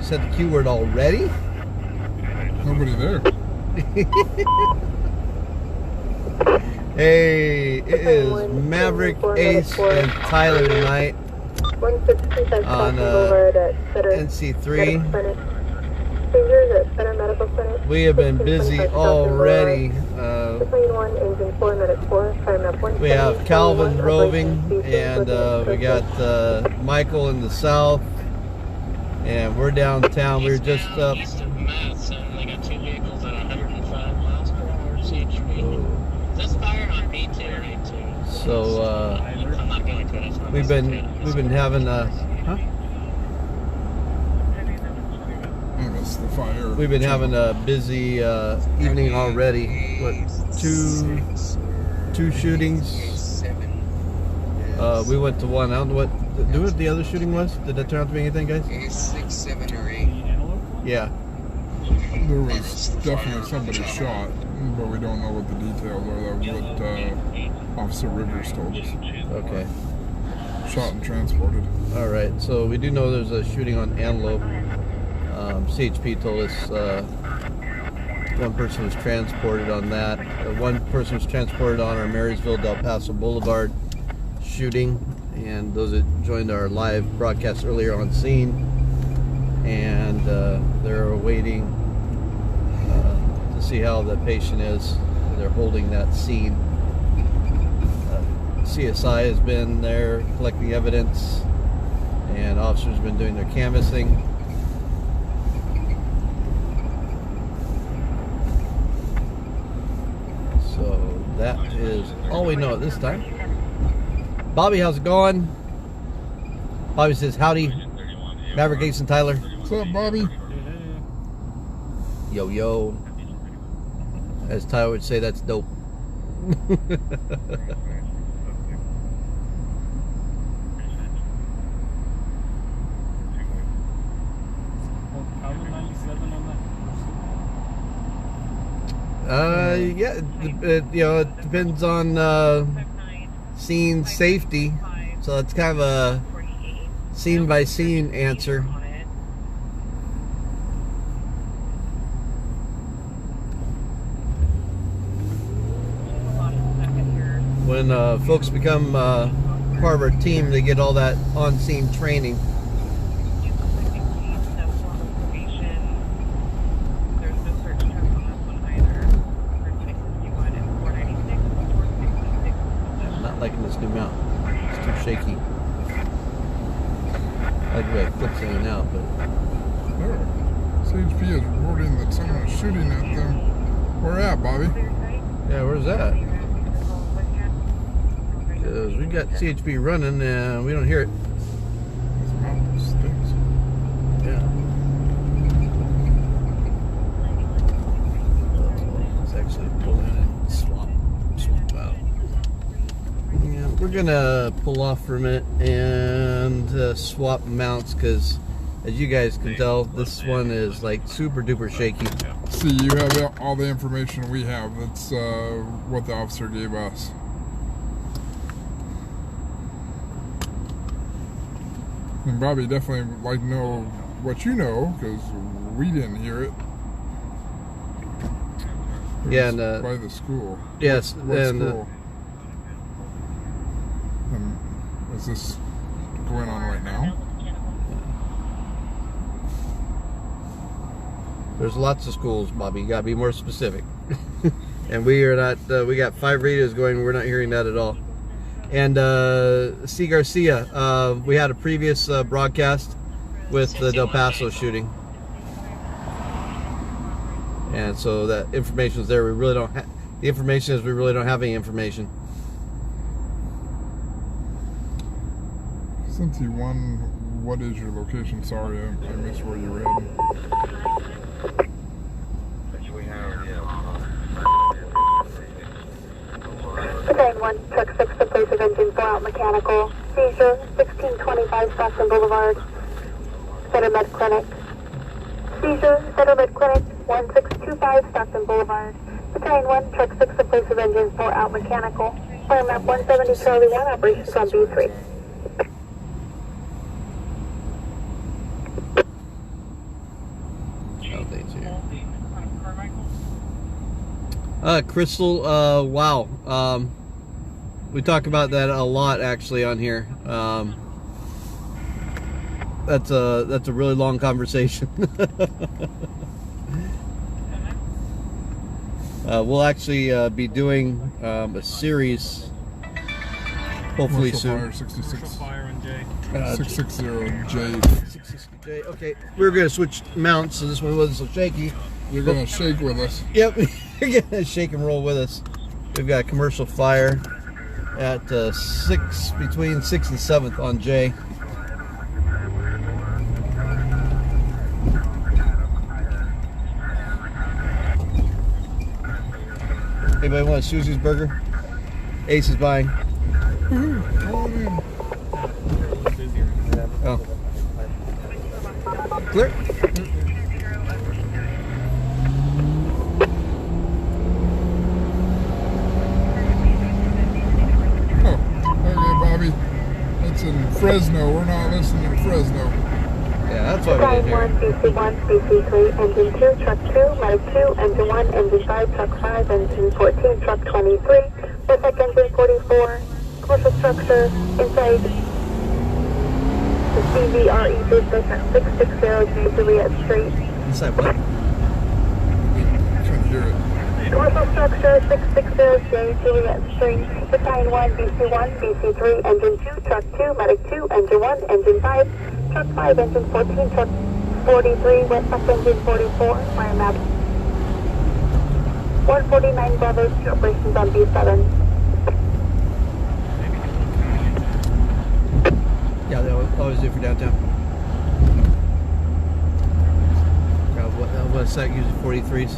Set the Q word already? Nobody there. Hey, it is Maverick, Ace, and Tyler tonight on NC3. We have been busy already. We have Calvin roving, and we got Michael in the south, and we're downtown. We're just up. So we've been having a the fire. We've been having a busy evening already. What, two shootings? We went to one. I don't know what the other shooting was. Did that turn out to be anything, guys? 6, 7, or 8. Yeah. There was definitely somebody shot, but we don't know what the details are. That was what Officer Rivers told us. Okay. Shot and transported. All right. So we do know there's a shooting on Antelope. CHP told us one person was transported on that. One person was transported on our Marysville Del Paso Boulevard shooting, and those that joined our live broadcast earlier on scene, and they're awaiting to see how the patient is. They're holding that scene. CSI has been there collecting evidence, and officers have been doing their canvassing. So that is all we know at this time. Bobby, how's it going? Bobby says, howdy. Maverick, Ace, and Tyler. What's up, Bobby? Yo, yo. As Tyler would say, that's dope. Yeah, it depends on scene safety, so it's kind of a scene by scene answer. When folks become part of our team, they get all that on scene training. Liking this new mount. It's too shaky. I like the way it flips in and out, but There. CHP is reporting that someone is shooting at them. Where at, Bobby? yeah, where's that? Because we got CHP running and we don't hear it. This mountain stinks. Yeah. Let's actually pull in and swap out. Yeah, we're gonna pull off for a minute and swap mounts, because as you guys can tell, this one is like super duper shaky. See, you have all the information we have. That's what the officer gave us. And Bobby definitely would like to know what you know, because we didn't hear it. Yeah, and by the school. yes, What and school? Is this going on right now? there's lots of schools, Bobby. You gotta be more specific. And we are not. We got 5 radios going. We're not hearing that at all. And C. Garcia, we had a previous broadcast with the Del Paso shooting, and so that information is there. We really don't. The information is we really don't have any information. Since you won, what is your location? Sorry, I missed where you're heading. Today, 1, truck 6 to place of engine 4 out mechanical. Seizure, 1625 Stockton Boulevard, Center Med Clinic. Seizure, Center Med Clinic, 1625 Stockton Boulevard. Battalion 1, truck 6 to place of engine 4 out mechanical. Fire map 170 Charlie 1, operations on B3. Crystal, wow. We talk about that a lot actually on here. That's a really long conversation. We'll actually be doing a series hopefully soon. 660J. 660J. Okay, we're gonna switch mounts, so this one wasn't so shaky. You're gonna shake with us. Yep, you're gonna shake and roll with us. We've got commercial fire at between 6th and 7th on J. Anybody want a Susie's burger? Ace is buying. Oh. Clear. Oh, okay, Bobby. That's in Fresno. We're not listening in Fresno. Yeah, that's what we did here. BC1, BC3, engine 2, truck 2, medic 2, engine 1, engine 5, truck 5, engine 14, truck 23, Maverick engine 44, commercial structure inside the CVRE business at 660 Juliet Street. Inside what? Couldn't hear it. Commercial structure 660J Juliet Street, Battalion 1, BC1, BC3, engine 2, truck 2, medic 2, engine 1, engine 5, truck 5, engine 14, truck 43, West Truck engine 44, fire map 149 Bravo, 2 operations on B7. Yeah, they always do for downtown. West Side uses 43s.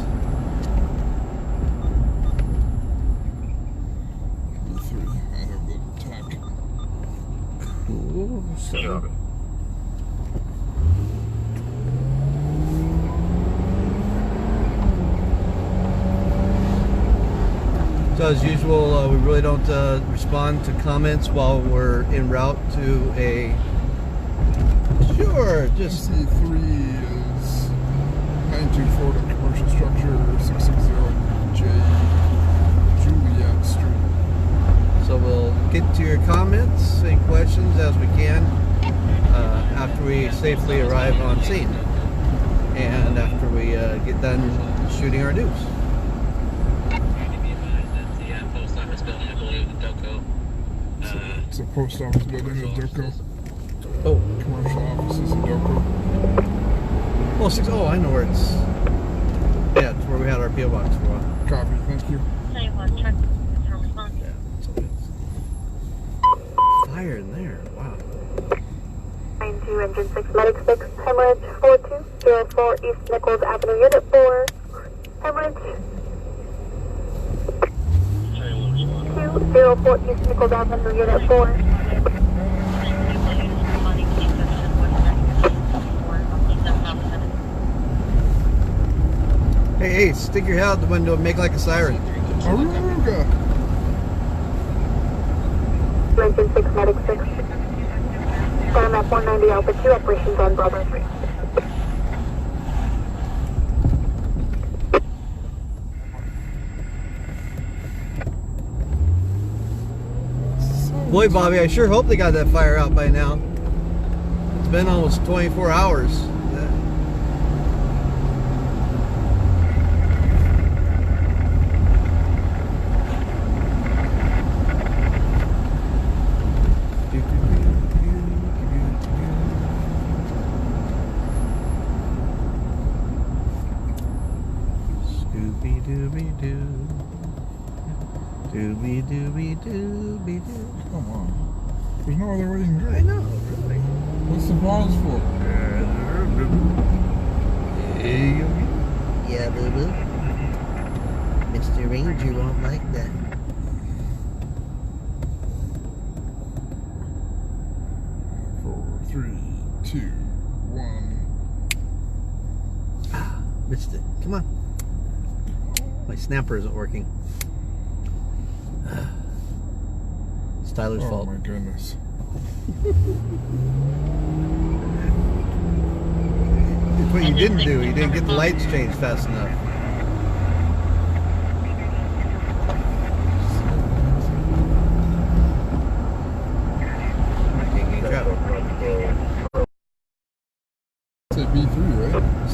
B3, I have the tack. Ooh, so. So as usual, we really don't respond to comments while we're en route to a... Sure, just... C3 is 92 Florida commercial structure, 660J Juliet Street. So we'll get to your comments and questions as we can after we safely arrive on scene and after we get done shooting our news. It's a post office building in Doco. Oh, Commercial offices in Doco. oh, I know where it's. Yeah, it's where we had our PO box for a while. Copy, thank you. Yeah, that's fire in there. Wow. 92 engine 6 medic 6 hemorrhage 4204 East Nichols Avenue unit 4 hemorrhage 204 East Nichols Avenue unit 4. Hey, stick your head out the window and make like a siren. Aruga! Engine 6 medic 6 Star map 190 Alpha 2 operations on Bravo 3. Boy, Bobby, I sure hope they got that fire out by now. It's been almost 24 hours. Scooby-Dooby-Doo. Dooby-Dooby-Dooby-Doo. Come on. There's no other way you can go. I know, really. What's the pause for? Yeah, boo-boo. Mr. Ranger won't like that. Four, three, two, one. Ah, missed it. Come on. My snapper isn't working. It's Tyler's fault. Oh my goodness. It's what you didn't do. You didn't get the lights changed fast enough.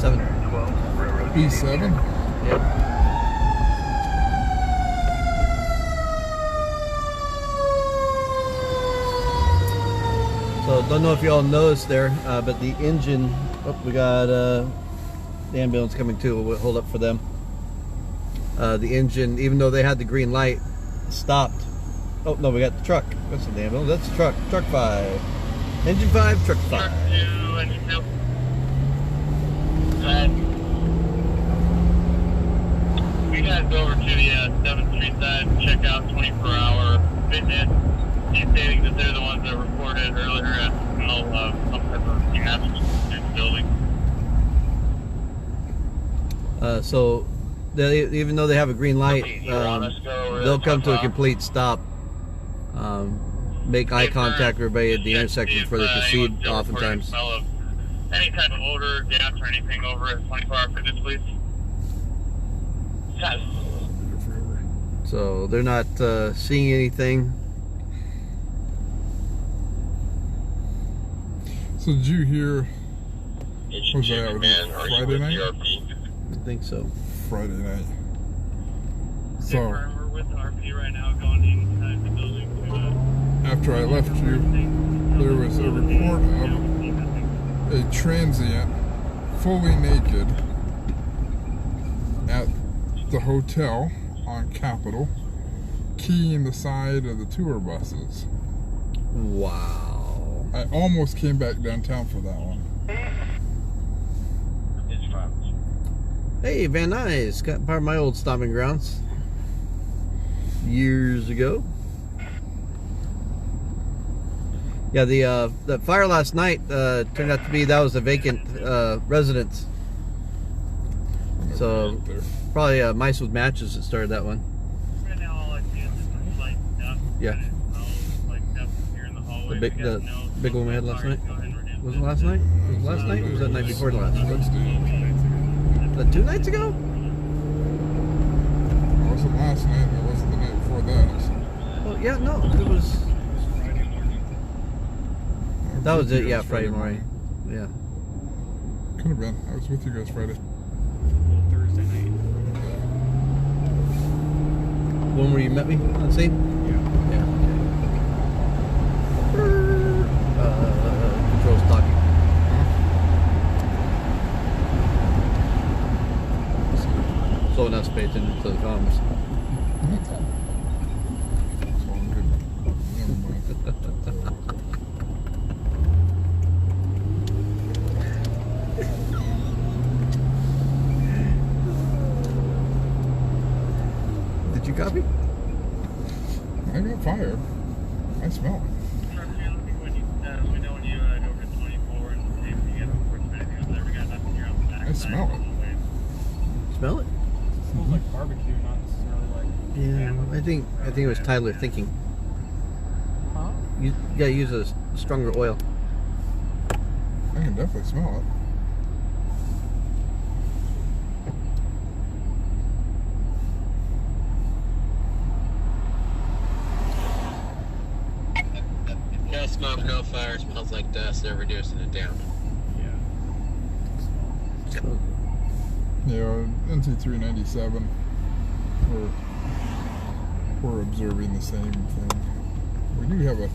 B7. B7? Yep. So don't know if you all noticed there, but the engine. Oh, we got the ambulance coming too. We'll hold up for them. The engine, even though they had the green light, stopped. Oh no, we got the truck. That's the ambulance. That's the truck. Truck 5. Engine 5, truck 5. Truck 2, engine 2. We gotta go over to the 7th Street side, check out 24-hour fitness. He's stating that they're the ones that reported earlier at some type of gas in the building. So even though they have a green light, they'll come to a complete stop. Make eye contact with everybody at the intersection before they proceed, oftentimes. Any type of odor, gas, or anything over at 24-hour fitness, please? Yes. So they're not seeing anything. So did you hear, was that Friday night? I think so. Friday night. So, We're with RP right now going inside the building. After I left you, there was a report of a transient, fully naked, at the hotel on Capitol, keying the side of the tour buses. Wow. I almost came back downtown for that one. Hey, Van Nuys, got part of my old stomping grounds years ago. Yeah, the fire last night turned out to be that was a vacant residence. So probably mice with matches that started that one. Right now, all I see is just light dust. Yeah. Like dust here in the hallway. The big one we had last night. Was it last night? Was it last night? Or was that night before last? Was that 2 nights ago? It wasn't last night. It wasn't the night before that. Well, yeah, no, it was. That was it. Yeah, Friday morning. Yeah. Could have been. I was with you guys Friday. Thursday night. When were you met me on the scene? Yeah. Control's talking. So enough to pay attention to the comms. It's all good. Never mind. Did you copy? I got fire. I smell it. We know when you go over to 24 and see if you get a report back there. We got nothing here on the back. I smell it. Smell it? It smells like barbecue, not necessarily like. Yeah, I think it was Tyler thinking. Huh? You gotta use a stronger oil. I can definitely smell it. No smoke, no fire, smells like dust, they're reducing it down. Yeah, NC397, we're observing the same thing. We do have a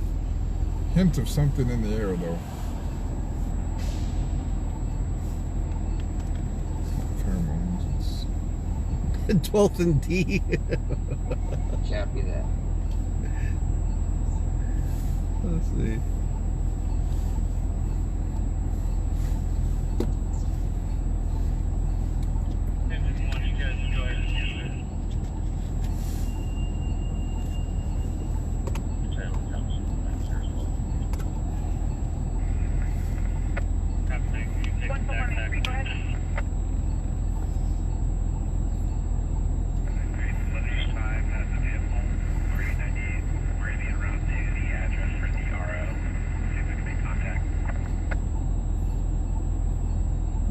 hint of something in the air, though. It's not pheromones, it's 12th and D. Copy that. Let's see.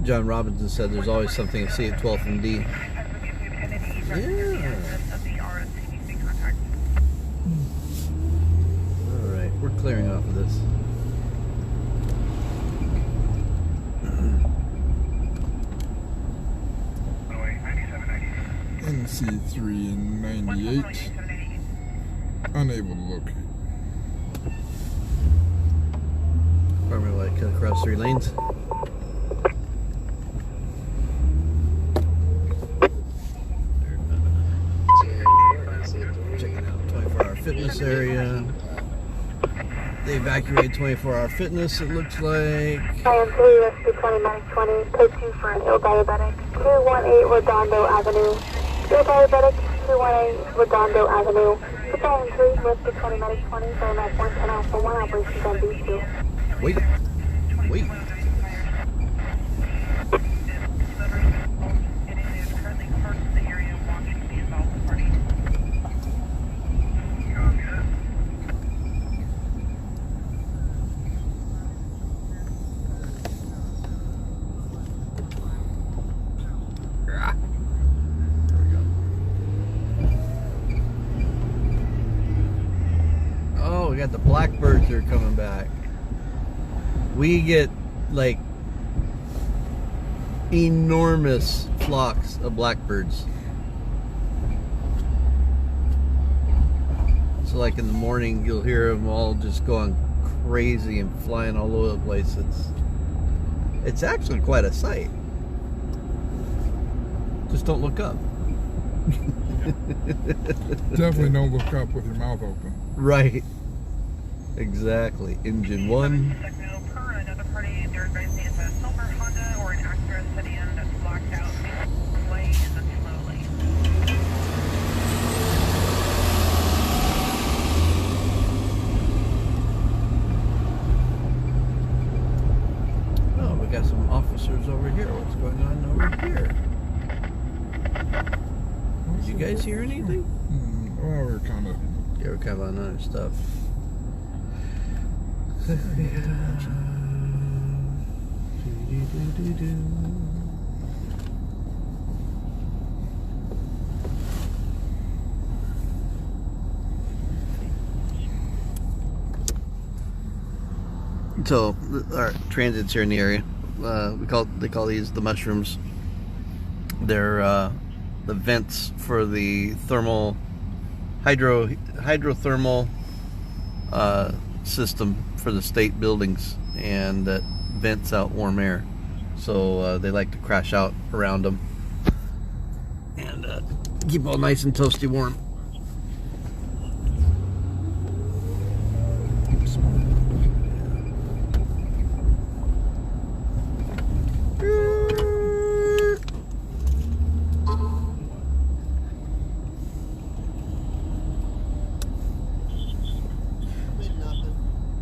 John Robinson said there's always something to see at 12th and D. Yeah. Alright, we're clearing off of this. C398. Unable to locate. Probably like cut across 3 lanes. Checking out 24-hour fitness area. They evacuated 24-hour fitness, it looks like. IM3, rescue 20, medic 20, code 2 for an ill diabetic, 218 Redondo Avenue. Ill diabetic, 218 Redondo Avenue. It's IM3, rescue 20, medic 20, Diamond 110 Alpha 1, operations on B2. Wait. Wait. Oh, we got the blackbirds that are coming back. We get like enormous flocks of blackbirds. So like in the morning you'll hear them all just going crazy and flying all over the place. It's actually quite a sight. Just don't look up. Definitely don't look up with your mouth open. Right. Exactly. Engine 1. Sacramento per another party, they're advising it's a silver Honda or an Acura sedan that's blocked out lane in the slow lane. Oh, we got some officers over here. What's going on over here? Did you guys hear anything? Well, we're kind of... Yeah, we're kind of on other stuff. So our transits here in the area, they call these the mushrooms. They're the vents for the hydrothermal system for the state buildings, and that vents out warm air. So they like to crash out around them and keep all nice and toasty warm.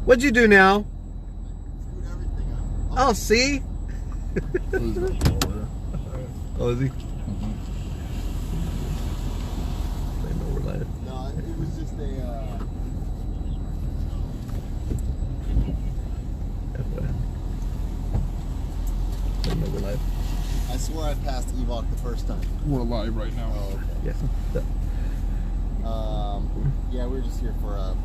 What'd you do now? Screwed everything up. Oh, see? Oh, is he? I know we're live. No, it was just a. I know we're live. I swore I passed Evok the first time. We're live right now. Oh, okay. Yeah. Yeah, we were just here for a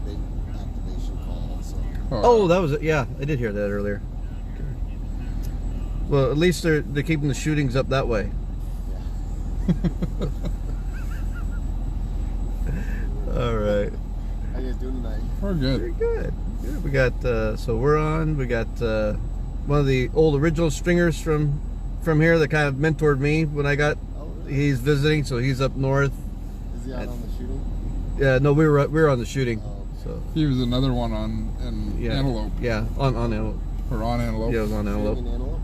big activation call. So. Oh, that was it. Yeah, I did hear that earlier. Well, at least they're keeping the shootings up that way. Yeah. All right. How you guys doing tonight? We're good. Very good. Good. We got so we're on. We got one of the old original stringers from here that kind of mentored me when I got. Oh, really? He's visiting, so he's up north. Is he out on the shooting? Yeah, no, we were on the shooting. Oh, okay. So He was another one on Antelope. Yeah, on Antelope. Or on Antelope. Yeah, it was on Antelope. Shooting in Antelope?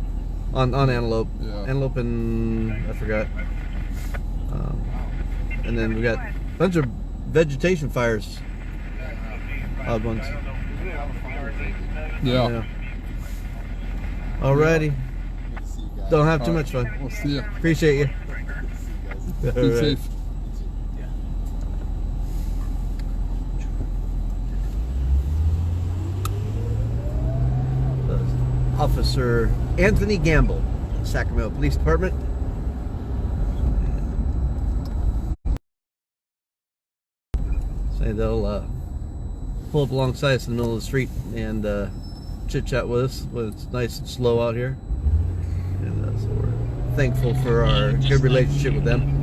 On Antelope. Yeah. Antelope and I forgot. And then we got a bunch of vegetation fires. Odd ones. Yeah. Alrighty. Good to see you guys. Don't have too All right. much fun. We'll see you. Appreciate you. Good to see you guys. Be All right. safe. Officer Anthony Gamble, Sacramento Police Department. Say they'll pull up alongside us in the middle of the street and chit chat with us when it's nice and slow out here. And so we're thankful for our good relationship with them.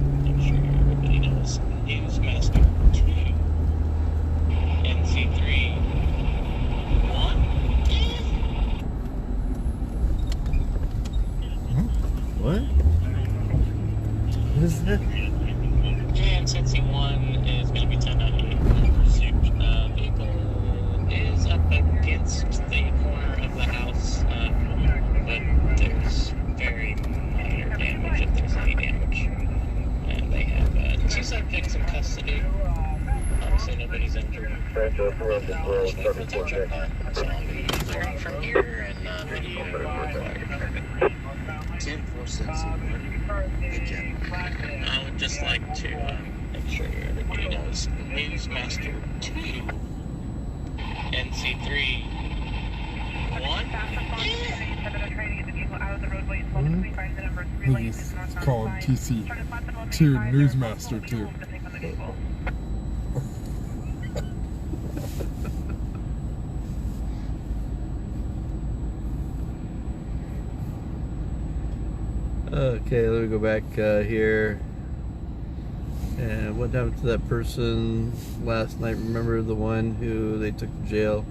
It's the corner of the house, but there's very minor damage if there's any damage. And they have 2 subjects in custody. Obviously, nobody's injured. There's no protection plan, so I'll be learning from here and video required. 10-4-6. Good job. I would just like to make sure everybody knows Newsmaster 2, NC3, 1. It's called TC2 Newsmaster 2. Okay, let me go back here. And what happened to that person last night? Remember the one who they took to jail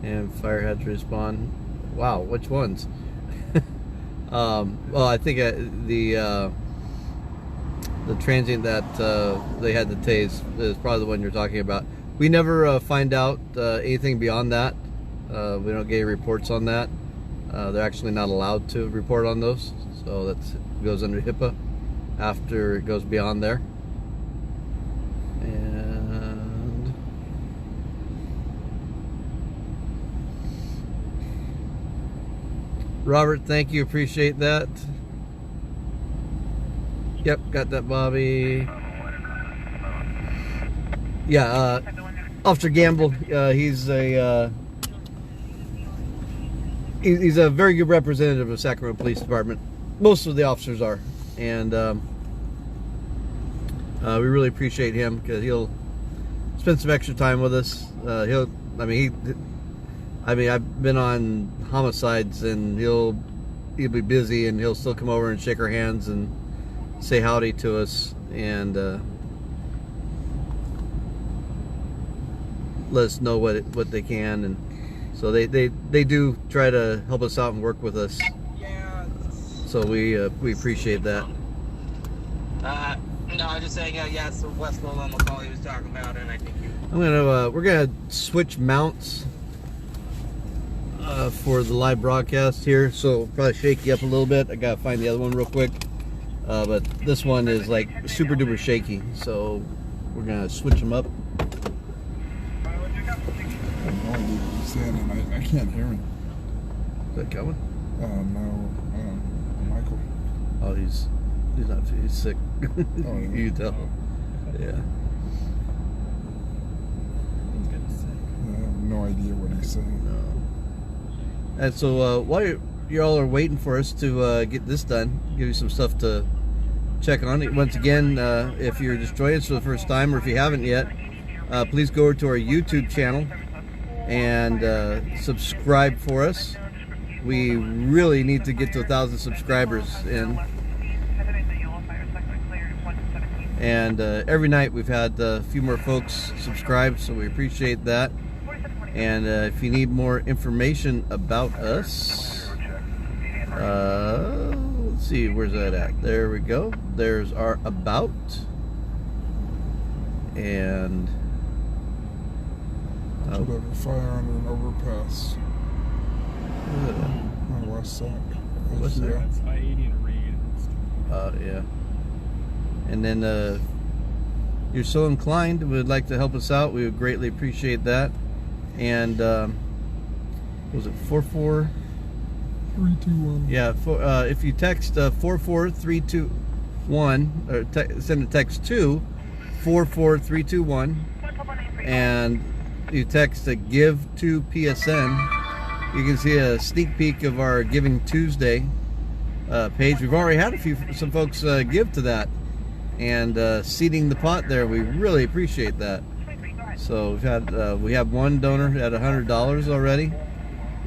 and fire had to respond? Wow, which ones? Well, I think the transient that they had to tase is probably the one you're talking about. We never find out anything beyond that. We don't get any reports on that. They're actually not allowed to report on those, so that goes under HIPAA after it goes beyond there. And Robert, thank you, appreciate that. Yep, got that, Bobby. Yeah, Officer Gamble, he's a very good representative of Sacramento Police Department. Most of the officers are, and we really appreciate him because he'll spend some extra time with us. I've been on homicides, and he'll be busy, and he'll still come over and shake our hands and say howdy to us, and let us know what they can, and so they do try to help us out and work with us. So we appreciate that. No, I'm just saying, yeah, it's the West Loma call he was talking about, and I think we're gonna switch mounts for the live broadcast here, so probably shake you up a little bit. I gotta find the other one real quick, but this one is like super duper shaky, so we're gonna switch them up. I have no idea what he's saying, and I can't hear him. Is that coming? No, Michael. Oh, he's sick. Oh, yeah. You can tell. Yeah. I have no idea what he's saying. No. And so while you all are waiting for us to get this done, give you some stuff to check on. Once again, if you're just joining us for the first time, or if you haven't yet, please go over to our YouTube channel and subscribe for us. We really need to get to 1,000 subscribers, and every night we've had a few more folks subscribe, so we appreciate that. And if you need more information about us, let's see, where's that at? There we go. There's our about, and Should have a fire under an overpass on the west side. What's that? That's I-80 and Reed. yeah. And then if you're so inclined, would like to help us out, we would greatly appreciate that. And was it 44321? Yeah, if you text 44321, or send a text to 44321, and you text a give to PSN, you can see a sneak peek of our Giving Tuesday page. We've already had some folks give to that, and seeding the pot there. We really appreciate that. So we have one donor at $100 already.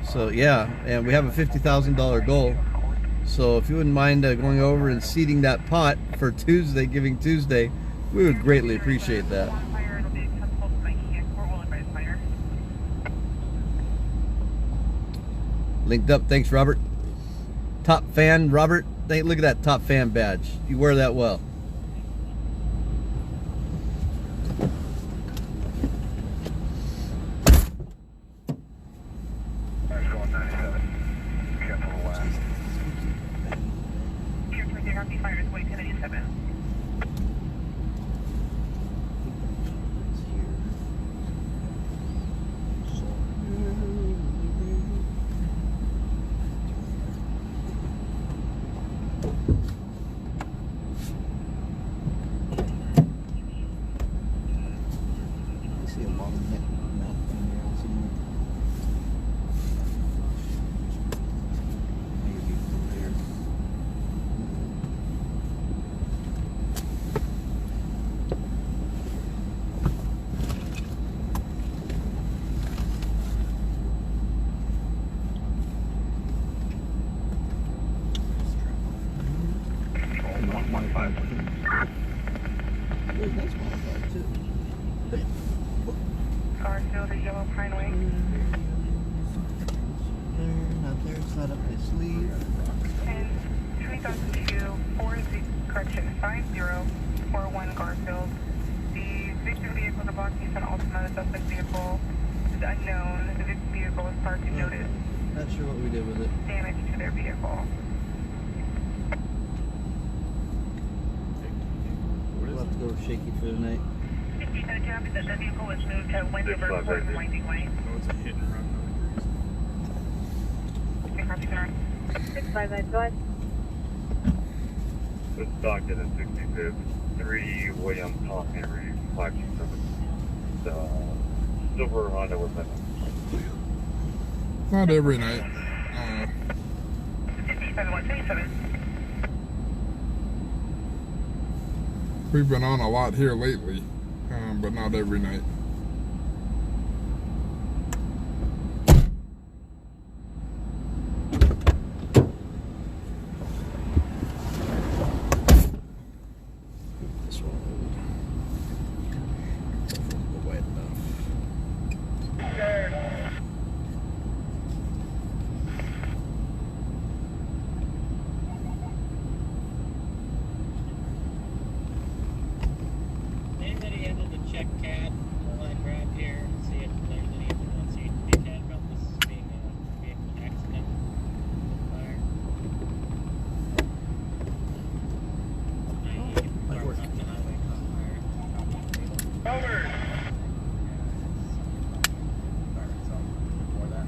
So yeah, and we have a $50,000 goal. So if you wouldn't mind going over and seeding that pot for Tuesday, Giving Tuesday, we would greatly appreciate that. Linked up, thanks Robert. Top fan, Robert. Look at that top fan badge. You wear that well. modified too. Really nice modified too. Garfield is Yellow Pine Way. Not there, it's not up my sleeve. And 2002 5041 Garfield. The victim vehicle, the black Nissan Altima, the suspect vehicle is unknown. The victim vehicle was parked and noticed Not sure what we did with it. damage to their vehicle. We'll have to go shaky for the night. The vehicle was moved to Wendover Court and Winding Way. Oh, it's a hit and run. 659, go ahead. It's docked at 65th, 3 William Tom Henry, 527. Silver Honda with that. Not every night. 57127. We've been on a lot here lately, but not every night. This one. Wide enough. Anybody able to check CAD while I grab here and see if there's any information you can be CAD about this being a vehicle accident fire? Might work. Off the highway caught fire. Over! Before that.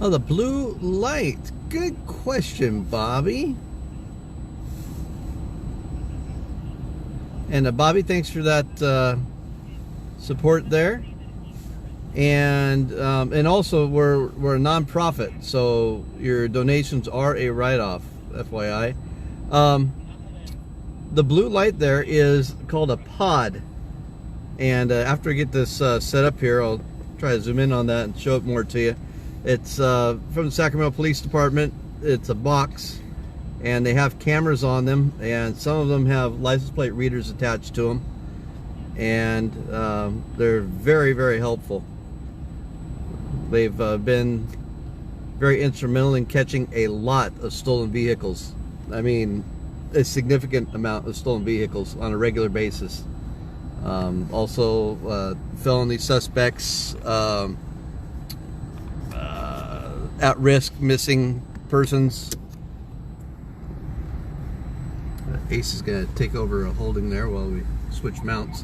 Oh, the blue light. Good question, Bobby. And Bobby, thanks for that support there. And also we're a nonprofit, so your donations are a write-off, FYI. The blue light there is called a pod. And after I get this set up here, I'll try to zoom in on that and show it more to you. It's from the Sacramento Police Department. It's a box, and they have cameras on them, and some of them have license plate readers attached to them, and they're very, very helpful. They've been very instrumental in catching a lot of stolen vehicles. I mean, a significant amount of stolen vehicles on a regular basis. Also felony suspects, at-risk missing persons. Ace is going to take over a holding there while we switch mounts.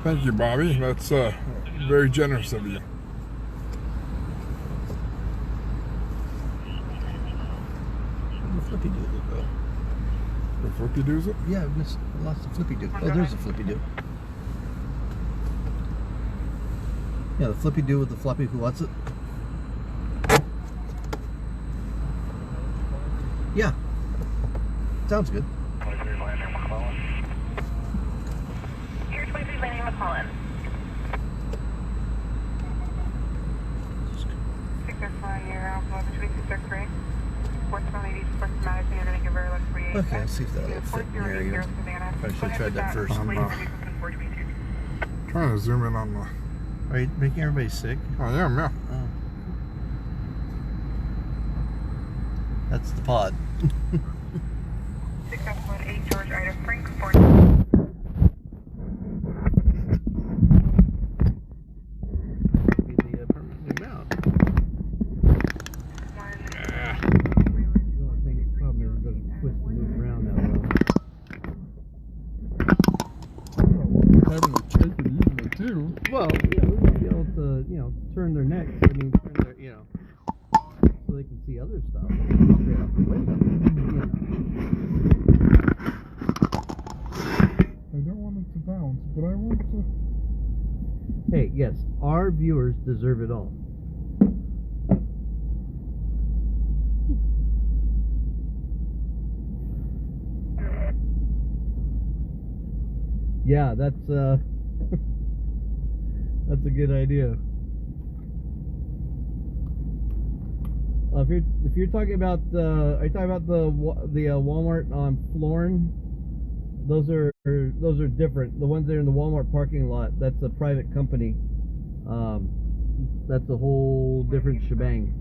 Thank you, Bobby. That's very generous of you. The flippy do go. The flippy doos it? Yeah, I lost the flippy do. Oh, there's a flippy do. Yeah, the flippy do with the floppy who wants it. Yeah. Sounds good. Here's 23 landing McClellan. 661 near Alpha between 263. Sports from 80, sports from Madison, you're going to give her a look 48. Okay, let's see if that'll fit in there again. Probably should have tried that first. I'm trying to zoom in on the... Are you making everybody sick? I am, yeah. Oh. That's the pod. 618 George Ida Frank, Sport. Having to check it easily, too. Well, yeah, we want to be able to, turn their necks. I mean, turn their, so they can see the other stuff straight out the window. I don't want it to bounce, but I want to. Hey, yes, our viewers deserve it all. Yeah, that's that's a good idea. If you're talking about are you talking about the Walmart on Florin? Those are different. The ones that are in the Walmart parking lot, that's a private company. That's a whole different shebang.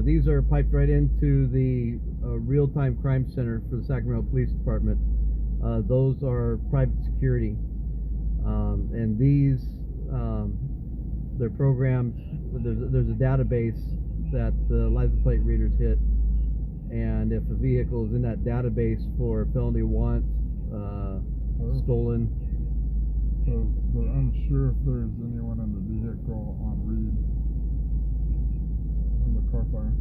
These are piped right into the real-time crime center for the Sacramento Police Department. Those are private security, and these they're programmed. There's a database that the license plate readers hit, and if a vehicle is in that database for felony want, stolen. So they're unsure if there's anyone in the vehicle on read in the car fire.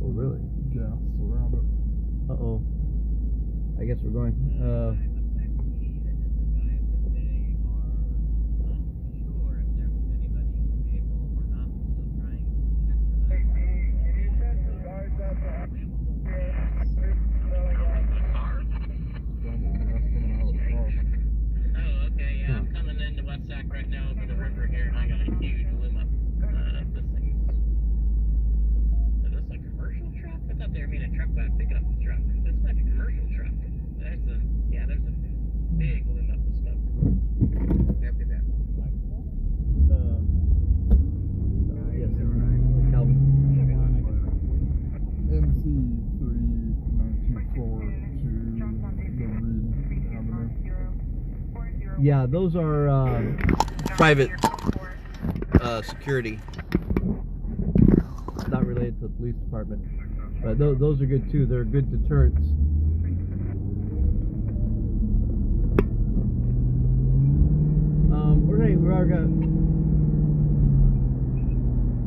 Oh, really? Gas around it. Uh-oh. I guess we're going. Right now over the river here, and I got a huge limb up. This thing. Is this a commercial truck? I thought they were being a truck, but picking up the truck. This might be a commercial truck. There's a big limb up the smoke. Copy that. Yes, Calvin. NC3924 to the Reed Avenue. Yeah, those are private security. Not related to the police department. But those are good too. They're good deterrents.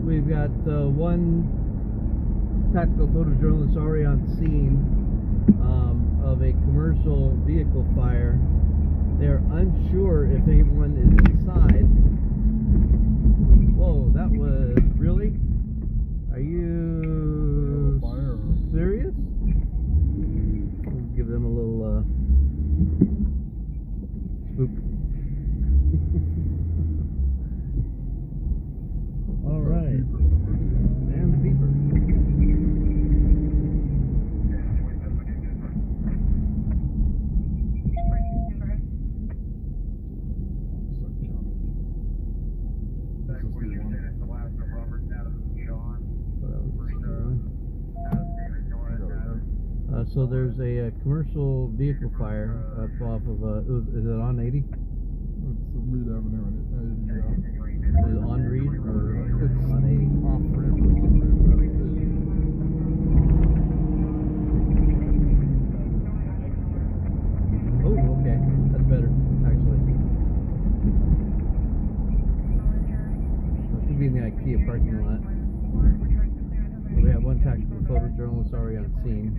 We've got one tactical photojournalist already on scene of a commercial vehicle fire. They're unsure if anyone is inside. Whoa, that was really? Are you serious? We'll give them a little spook. All right. And the beeper. So there's a commercial vehicle fire up off of, is it on 80? It's the Reed Avenue and 80, yeah. Is it on Reed or It's on 80? off ramp. Oh, okay. That's better, actually. It could be in the IKEA parking lot. So we have one tactical photojournalist already on scene.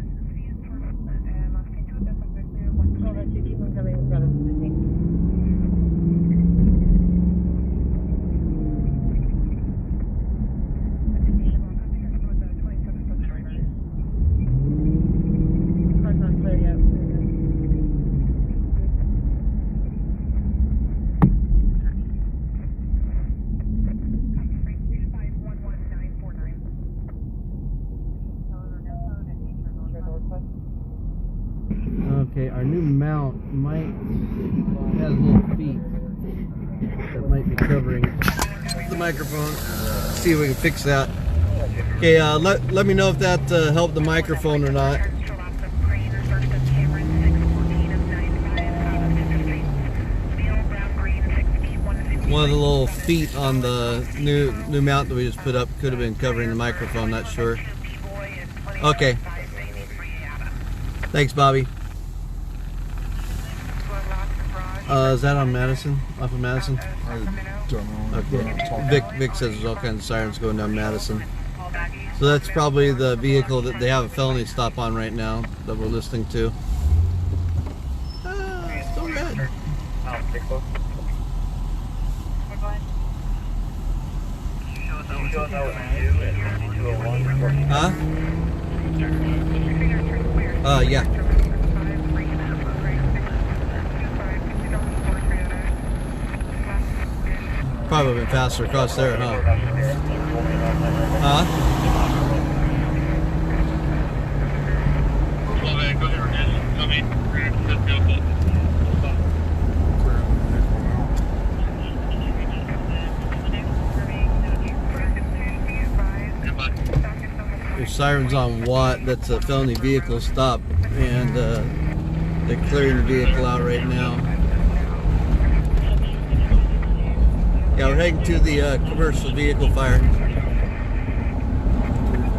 Okay, our new mount has little feet that might be covering the microphone. See if we can fix that. Okay, let me know if that helped the microphone or not. One of the little feet on the new mount that we just put up could have been covering the microphone, not sure. Okay. Thanks, Bobby. Is that on Madison? Off of Madison? I don't know. Okay. Vic says there's all kinds of sirens going down Madison. So that's probably the vehicle that they have a felony stop on right now that we're listening to. Still red. Huh? Yeah. Probably been faster across there, huh? Huh? Your siren's on Watt. That's a felony vehicle stop, and they're clearing the vehicle out right now. Yeah, we're heading to the commercial vehicle fire.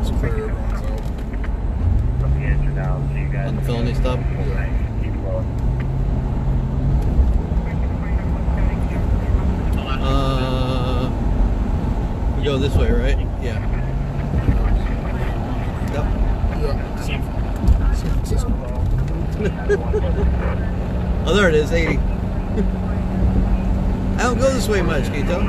It's clear, everyone's out. On the felony stop? We go this way, right? Yeah. Yep. Yeah, San Francisco. Oh, there it is, 80. I don't go this way much, can you tell?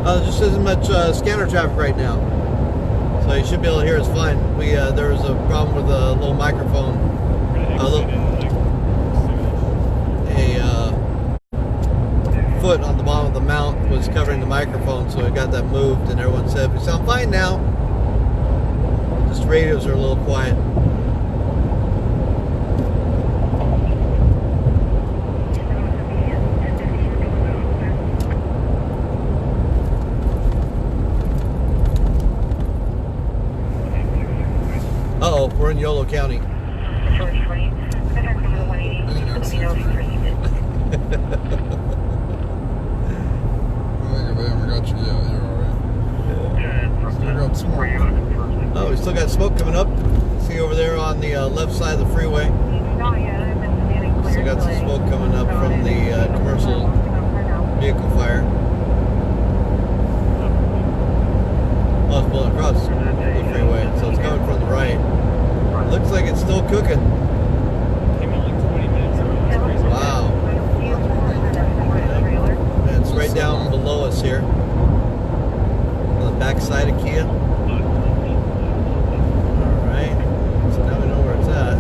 There just isn't much scanner traffic right now, so you should be able to hear us fine. There was a problem with a little microphone. A foot on the bottom of the mount was covering the microphone, so we got that moved, and everyone said we sound fine now. Just radios are a little quiet. Uh-oh, we're in Yolo County. Oh, we still got smoke coming up. See over there on the left side of the freeway. Still got some smoke coming up from the commercial vehicle fire. Oh, it's blowing across the freeway, so it's coming from the right. Looks like it's still cooking. Wow. And it's right down below us here. On the back side of Kia. Alright. So now we know where it's at.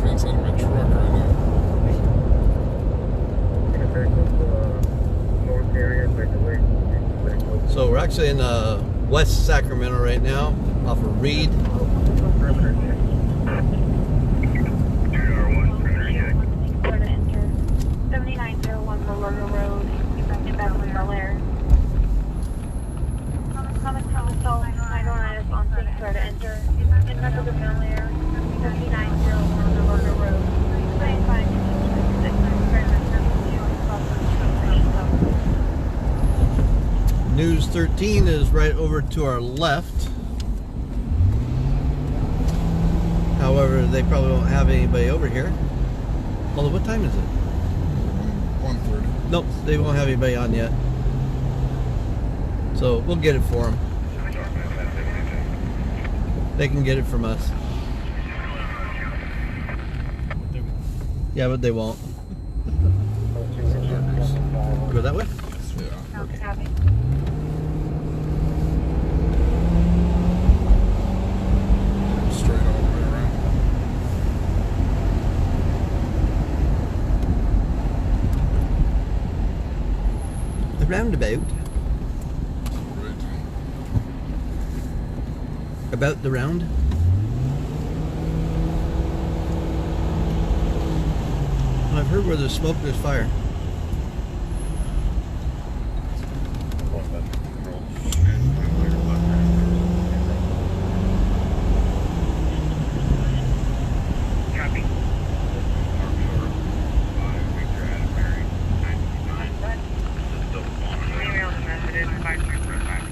Inside of my truck right now. actually in West Sacramento right now, off of Reed. Clear to enter. 7901 Malone Road. In Beverly, Bel Air. Coming from the south, 909 on scene. Clear to enter. In Beverly, Bel Air. 7901 Malone Road. 95. News 13 is right over to our left. However, they probably won't have anybody over here. Although, what time is it? 1:30. Nope, they won't have anybody on yet. So we'll get it for them. They can get it from us. Yeah, but they won't. Go that way? Yeah. Okay. Straight all the way around. The roundabout. Right. About the round. I've heard where there's smoke, there's fire. Copy. Email the messages 5345.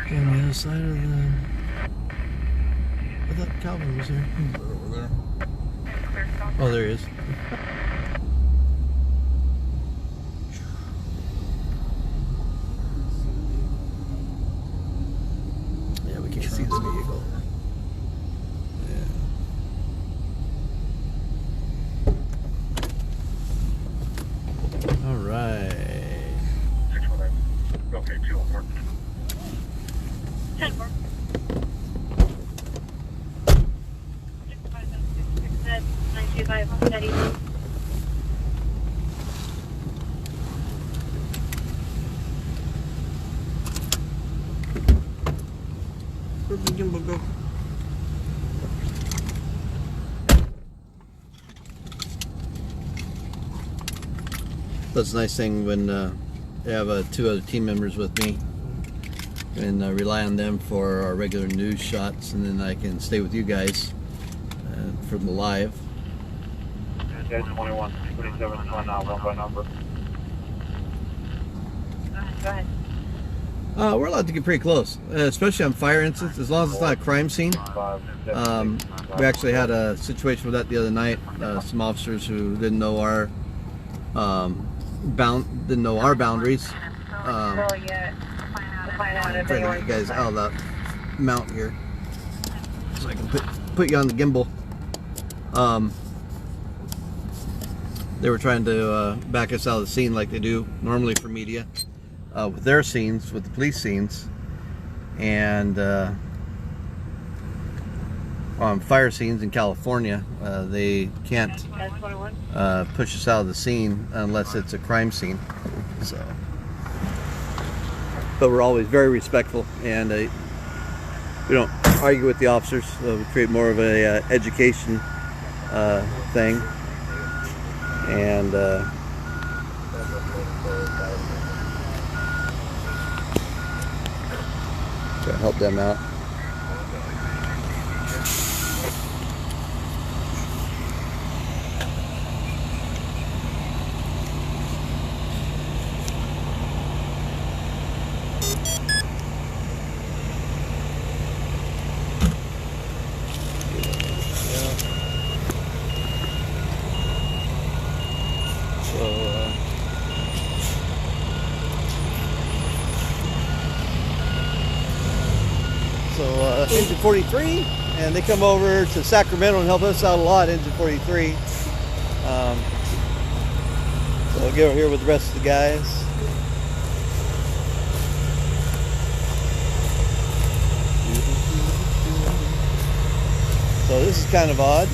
On the other side of the... I thought Calvin was there. Right over there. Clear stop. Oh, there he is. Yeah, we can't see this vehicle. Yeah. All right. 619. Okay, 214. 10-4. 925, steady. Where'd the gimbal go? That's a nice thing when I have two other team members with me and rely on them for our regular news shots, and then I can stay with you guys for the live. 21, 27, 1 by number. Go ahead. We're allowed to get pretty close, especially on fire incidents, as long as it's not a crime scene. We actually had a situation with that the other night. Some officers who didn't know our boundaries. Well, yeah. Find out if Trying to get you guys out of that mount here, so I can put you on the gimbal. They were trying to back us out of the scene like they do normally for media with their scenes, with the police scenes, and on fire scenes in California, they can't push us out of the scene unless it's a crime scene. So, but we're always very respectful, and we don't argue with the officers. We create more of a education thing, and try to help them out. Engine 43, and they come over to Sacramento and help us out a lot, Engine 43. So I'll get over here with the rest of the guys. So this is kind of odd.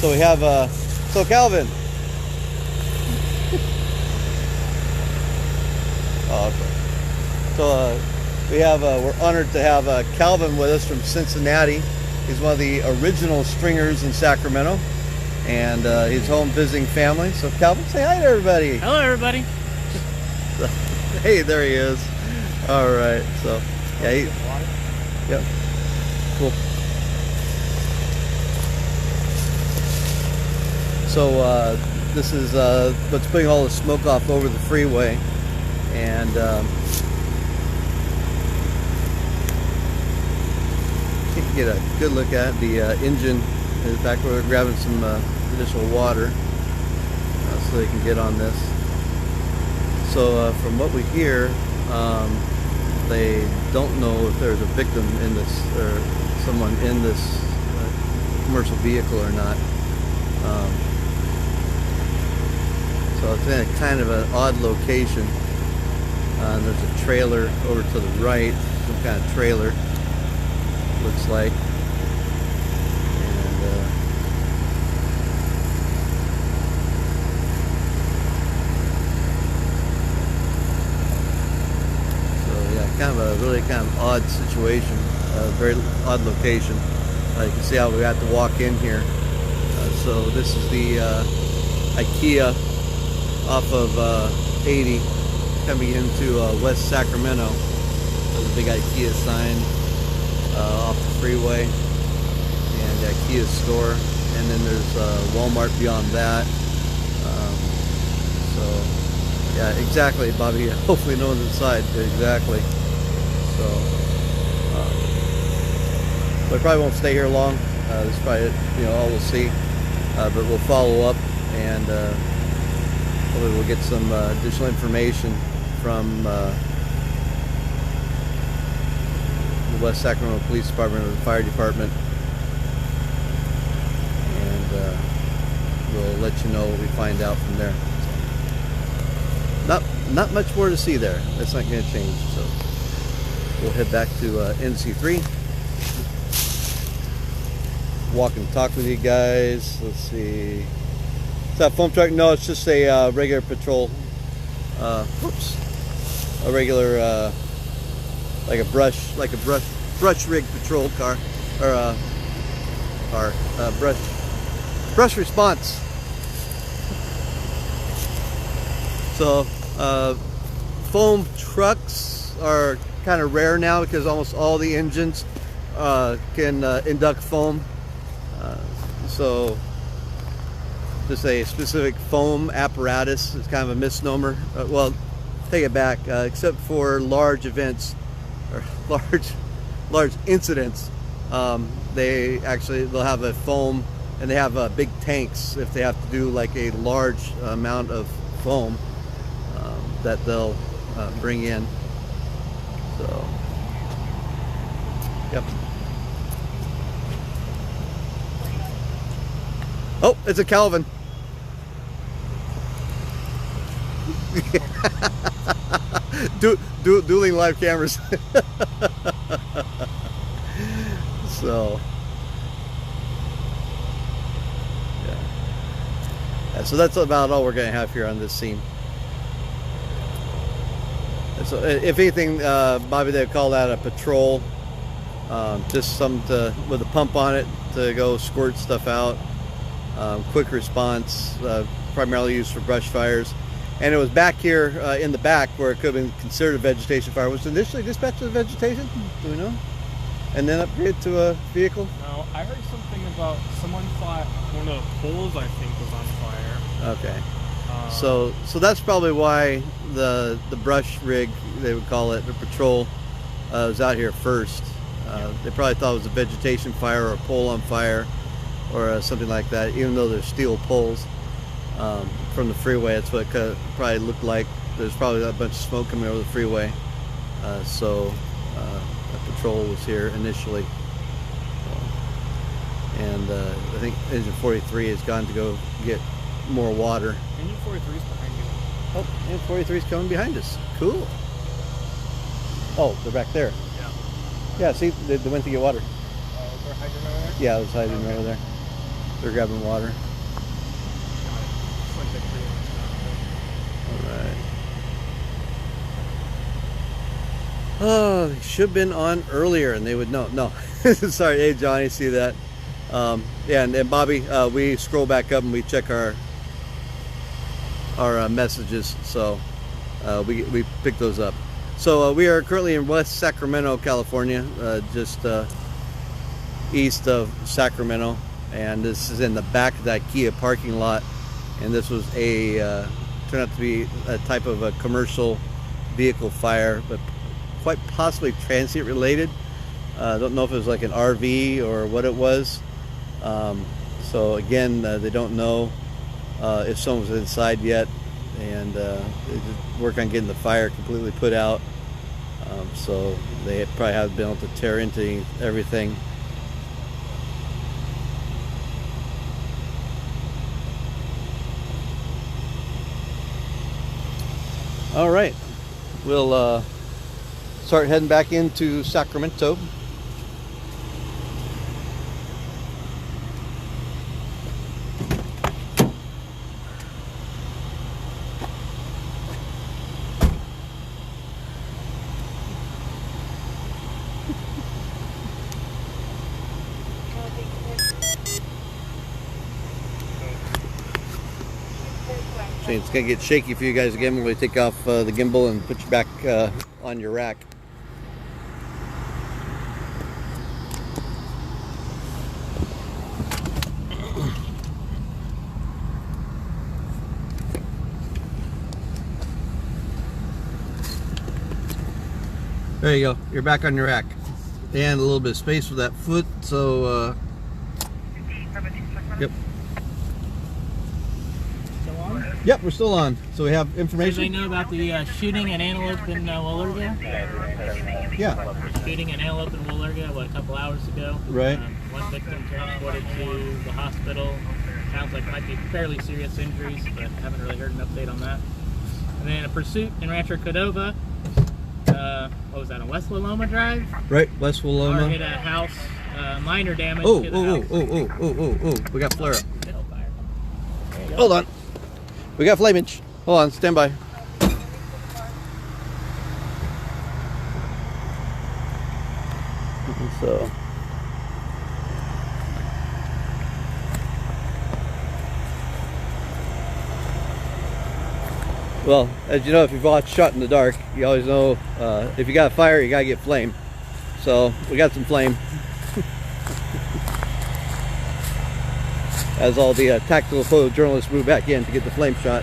So we have so Calvin. Oh, okay. So we have we're honored to have Calvin with us from Cincinnati. He's one of the original stringers in Sacramento, and he's home visiting family. So Calvin, say hi to everybody. Hello, everybody. Hey, there he is. All right. So yeah, yep. Cool. So this is what's putting all the smoke off over the freeway, and you can get a good look at the engine. In fact, we're grabbing some additional water so they can get on this. So from what we hear, they don't know if there's a victim in this or someone in this commercial vehicle or not. So it's in a kind of an odd location. There's a trailer over to the right, some kind of trailer, looks like. And so yeah, kind of a really kind of odd situation, very odd location. You can see how we have to walk in here. So this is the IKEA off of 80 coming into West Sacramento. There's a big IKEA sign off the freeway and the IKEA store, and then there's Walmart beyond that. So yeah, exactly, Bobby. Hopefully no one's inside. Exactly. So but I probably won't stay here long. This is probably all we'll see. But we'll follow up, and hopefully we'll get some additional information from the West Sacramento Police Department or the Fire Department, and we'll let you know what we find out from there. So, not much more to see there. That's not going to change. So we'll head back to NC3. Walk and talk with you guys. Let's see. Is that a foam truck? No, it's just a regular patrol. Whoops. A regular, like a brush rig patrol car, or brush response. So, foam trucks are kind of rare now because almost all the engines can induct foam. So just a specific foam apparatus is kind of a misnomer. Well, take it back. Except for large events or large incidents, they'll have a foam, and they have big tanks if they have to do like a large amount of foam that they'll bring in. So, yep. Oh, it's a Calvin. Dueling live cameras. So, yeah. So that's about all we're going to have here on this scene. So, if anything, Bobby, they'd call that a patrol. Just some with a pump on it to go squirt stuff out. Quick response, primarily used for brush fires. And it was back here in the back where it could have been considered a vegetation fire. Was it initially dispatched to vegetation? Do we know? And then upgraded to a vehicle? No, I heard something about someone thought one of the poles, I think, was on fire. Okay. So that's probably why the brush rig, they would call it, the patrol, was out here first. They probably thought it was a vegetation fire or a pole on fire, or something like that, even though there's steel poles from the freeway. That's what it probably looked like. There's probably a bunch of smoke coming over the freeway. So a patrol was here initially. And I think engine 43 has gone to go get more water. Engine 43 is behind you. Oh, engine 43 is coming behind us. Cool. Oh, they're back there. Yeah. Yeah, see, they went to get water. Or hydrant over there? Yeah, there's hydrant right over there. They're grabbing water. It's like the pretty much stuff. All right. Oh, they should have been on earlier, and they would know. No, sorry. Hey, Johnny, see that? Yeah, and Bobby, we scroll back up and we check our messages, so we pick those up. So we are currently in West Sacramento, California, just east of Sacramento, and this is in the back of the IKEA parking lot. And this was turned out to be a type of a commercial vehicle fire, but quite possibly transient related. I don't know if it was like an RV or what it was. So again, they don't know if someone was inside yet, and they just work on getting the fire completely put out. So they probably haven't been able to tear into everything. All right, we'll start heading back into Sacramento. It's gonna get shaky for you guys again when we take off the gimbal and put you back on your rack. There you go. You're back on your rack, and a little bit of space for that foot. So, yep. Yep, we're still on. So we have information. Did they know about the shooting at Antelope in Willarga? Yeah. Shooting at Antelope in Willarga, what, a couple hours ago? Right. One victim transported to the hospital. Sounds like it might be fairly serious injuries, but haven't really heard an update on that. And then a pursuit in Rancho Cordova. What was that, on West La Loma Drive? Right, West La Loma. Car hit a house, minor damage Oh, to the house. We got flare up. Hold on. We got flamage. Hold on, stand by. So. Well, as you know, if you've watched Shot in the Dark, you always know if you got fire, you gotta get flame. So we got some flame. As all the tactical photojournalists move back in to get the flame shot.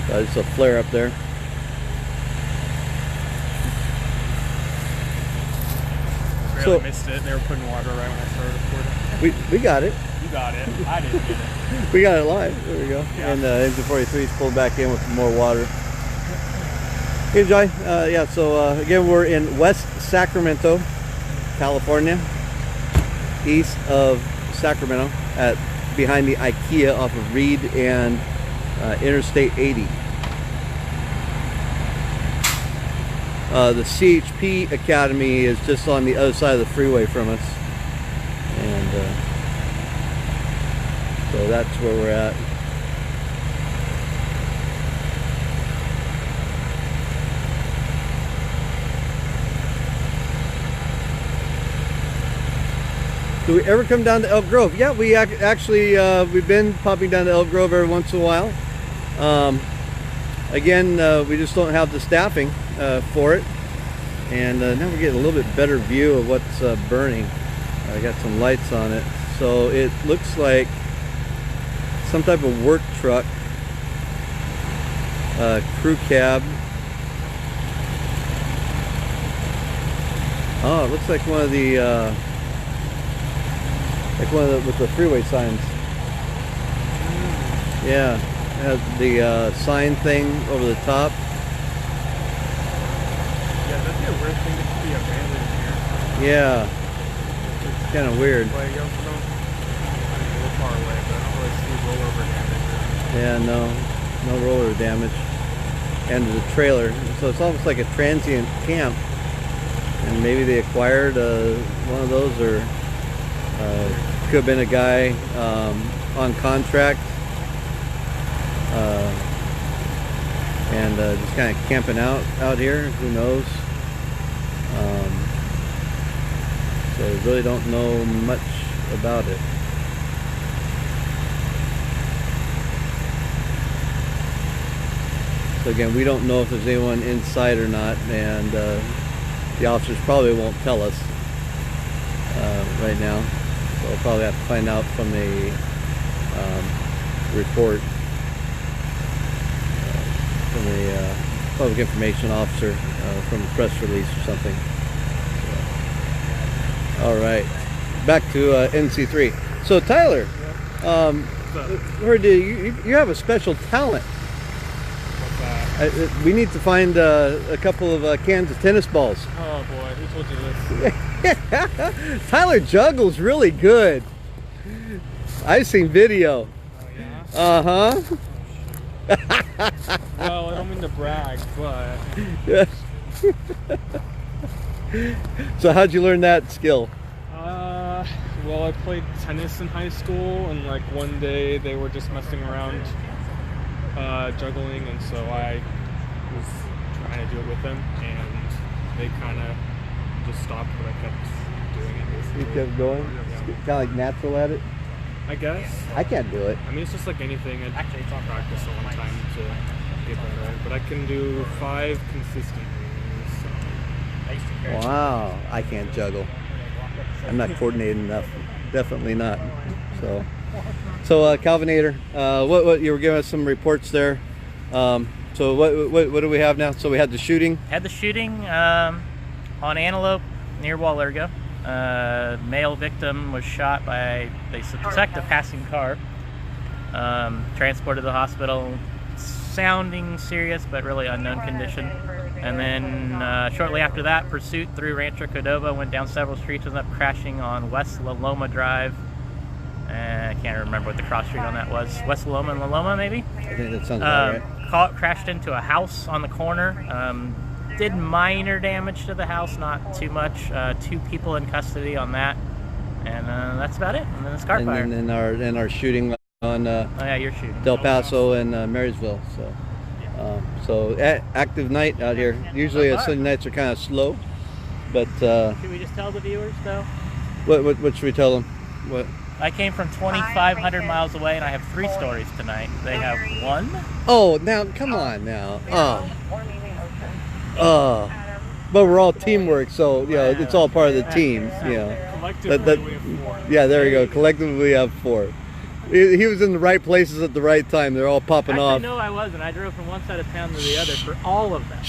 There's a flare up there. Barely missed it. They were putting water right when I started recording. We got it. You got it. I didn't get it. We got it live. There we go. Yeah. And engine 43 is pulled back in with some more water. Hey, Jai. Yeah, so again, we're in West Sacramento, California, east of Sacramento, behind the IKEA off of Reed and Interstate 80. The CHP Academy is just on the other side of the freeway from us, and so that's where we're at. Do we ever come down to Elk Grove? Yeah, we actually we've been popping down to Elk Grove every once in a while. Again, we just don't have the staffing for it, and now we're getting a little bit better view of what's burning. I got some lights on it, so it looks like some type of work truck, crew cab. Oh, it looks like one of the with the freeway signs. Yeah, it has the sign thing over the top. Yeah, that'd be a weird thing to be abandoned here. Yeah, it's kind of weird. Like, I don't know, I mean, we're far away, but I don't really see rollover damage. Yeah, no roller damage. And there's a trailer, so it's almost like a transient camp. And maybe they acquired one of those, or could have been a guy on contract and just kind of camping out here. Who knows? So I really don't know much about it. So again, we don't know if there's anyone inside or not, and the officers probably won't tell us right now. So I'll probably have to find out from a report from a public information officer from a press release or something. All right, back to NC3. So Tyler, heard you have a special talent. We need to find a couple of cans of tennis balls. Oh boy, who told you this? Tyler juggles really good. I've seen video. Oh yeah? Uh-huh. Well, I don't mean to brag, but... So how'd you learn that skill? Well, I played tennis in high school, and like one day they were just messing around juggling, and so I was trying to do it with them, and they kind of just stopped, but I kept doing it. Basically. You kept going? Yeah. Kind of like natural at it? I guess. I can't do it. I mean, it's just like anything. Actually, it's all practice a long time to get better at it, but I can do 5 consistently. So. Wow, I can't juggle. I'm not coordinated enough. Definitely not. So Calvinator, what you were giving us some reports there. So what do we have now? So we had the shooting. Had the shooting on Antelope near Walerga. Male victim was shot by, they suspect, a passing car. Transported to the hospital, sounding serious but really unknown condition. And then shortly after that, pursuit through Rancho Cordova, went down several streets, ended up crashing on West La Loma Drive. I can't remember what the cross street on that was. West La Loma and La Loma, maybe? I think that sounds about right. Crashed into a house on the corner. Did minor damage to the house, not too much. 2 people in custody on that. And that's about it. And then the car fire. And then our shooting on oh yeah, you're shooting. Del Paso and Marysville. So active night out here. Usually Sunday nights are kind of slow, but should we just tell the viewers though? What should we tell them? What? I came from 2,500 miles away, and I have 3 stories tonight. They have 1. Oh, now come on now. But we're all teamwork, so you know it's all part of the team. You know. Collectively we have 4. Yeah, there you go. Collectively we have 4. He was in the right places at the right time. They're all popping off. No, I wasn't. I drove from one side of town to the other for all of them.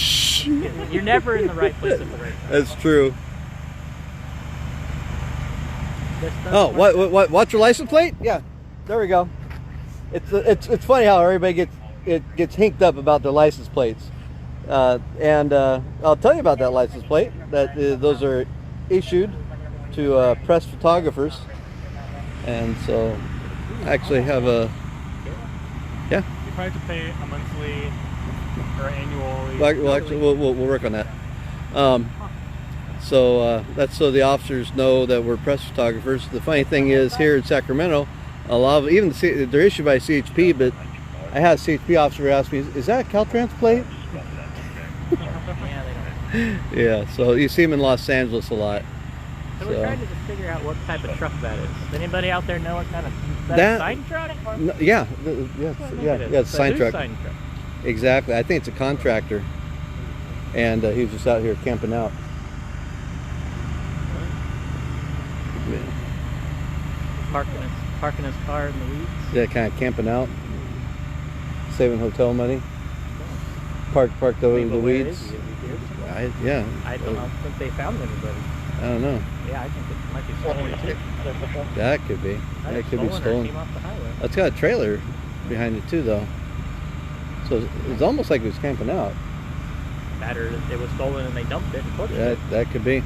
You're never in the right place at the right time. That's true. Oh, what? Watch your license plate? Yeah, there we go. It's funny how everybody gets hinked up about their license plates, and I'll tell you about that license plate. That those are issued to press photographers, and so I actually have a You probably have to pay a monthly or annually. Well, actually, we'll work on that. So that's so the officers know that we're press photographers. The funny thing is, here in Sacramento, a lot of even they're issued by CHP, but I had a CHP officer ask me, "Is that a Caltrans plate?" Yeah, they don't. Yeah, so you see them in Los Angeles a lot. So we're trying to just figure out what type of truck that is. Does anybody out there know what kind of that a sign truck? No, yeah, it's a sign truck. Sign truck. Exactly. I think it's a contractor, and he was just out here camping out. Yeah. Parking his car in the weeds. Yeah, kind of camping out, saving hotel money. Parked over the weeds. I don't think they found anybody. I don't know. Yeah, I think it might be stolen too. That could be. That could be stolen. Came off the highway. It's got a trailer behind it too, though. So it's almost like it was camping out. That or it was stolen and they dumped it and pushed it. That could be.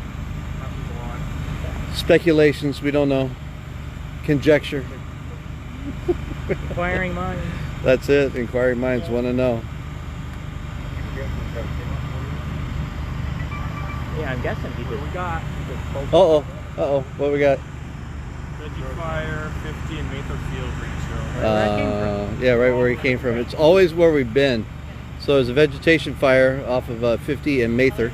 Speculations, we don't know. Conjecture. Inquiring minds. That's it. Inquiring minds want to know. Yeah, I'm guessing he did. What we got? What we got? Veggie Fire, 50 in Mather Field ratio. Yeah, right where he came from. It's always where we've been. So there's a vegetation fire off of 50 and Mather.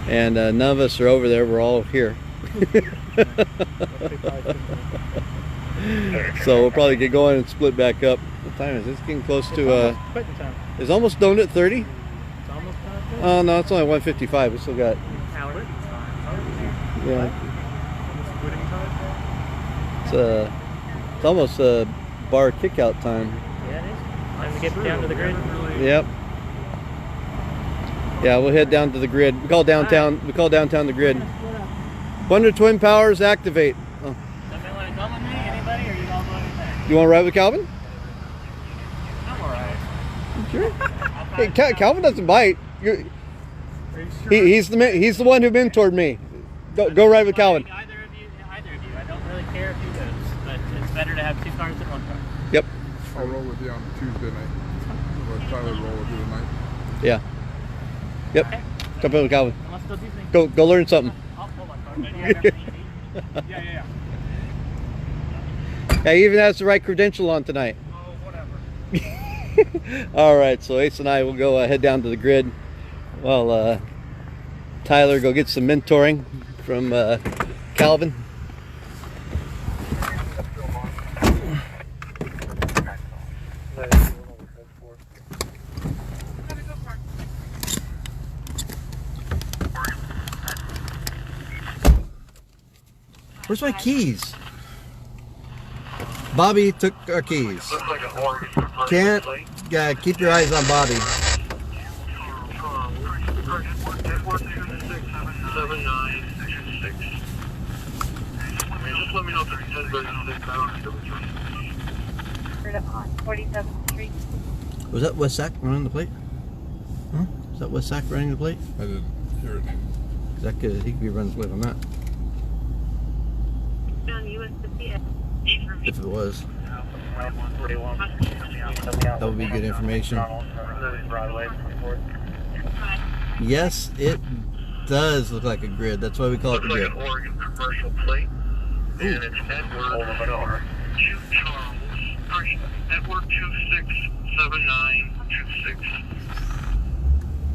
And none of us are over there. We're all here. So we'll probably get going and split back up. What time is it? It's getting close to... It's almost done at 30? It's almost done. Oh, no, it's only 1:55. We still got... Yeah. It's almost bar kick-out time. Yeah, it is. Time to get down to the grid. Yep. Yeah, we'll head down to the grid. We call downtown. We call downtown the grid. Wonder Twin Powers activate. Oh. Somebody want to come with me? Anybody? Or you all going with that? You want to ride with Calvin? I'm alright. Sure. Hey, Calvin doesn't bite. He's the one who mentored me. Go ride with Calvin. Either of you. I don't really care if he goes, but it's better to have two cars than one car. Yep. I'll roll with you on Tuesday night. Let Tyler roll with you tonight. Yeah. Yep. Okay. Jump in with Calvin. Unless they'll do things. Go learn something. I'll pull my car. Do you have everything you need? Yeah. Yeah, he even has the right credential on tonight. Oh, whatever. All right, so Ace and I will go head down to the grid while Tyler go get some mentoring from Calvin. Where's my keys? Bobby took our keys. Can't. Yeah, keep your eyes on Bobby. Just let me know if there's 1036. I don't need to return. On 47th Street. Was that West Sac running the plate? Huh? Is that West Sac running the plate? I didn't hear it. That could, he could be running the plate on that. If it was. That would be good information. Yes, it does look like a grid. That's why we call it the grid. Looks like an Oregon commercial plate. And it's Edward 2 Charles. Edward 267926.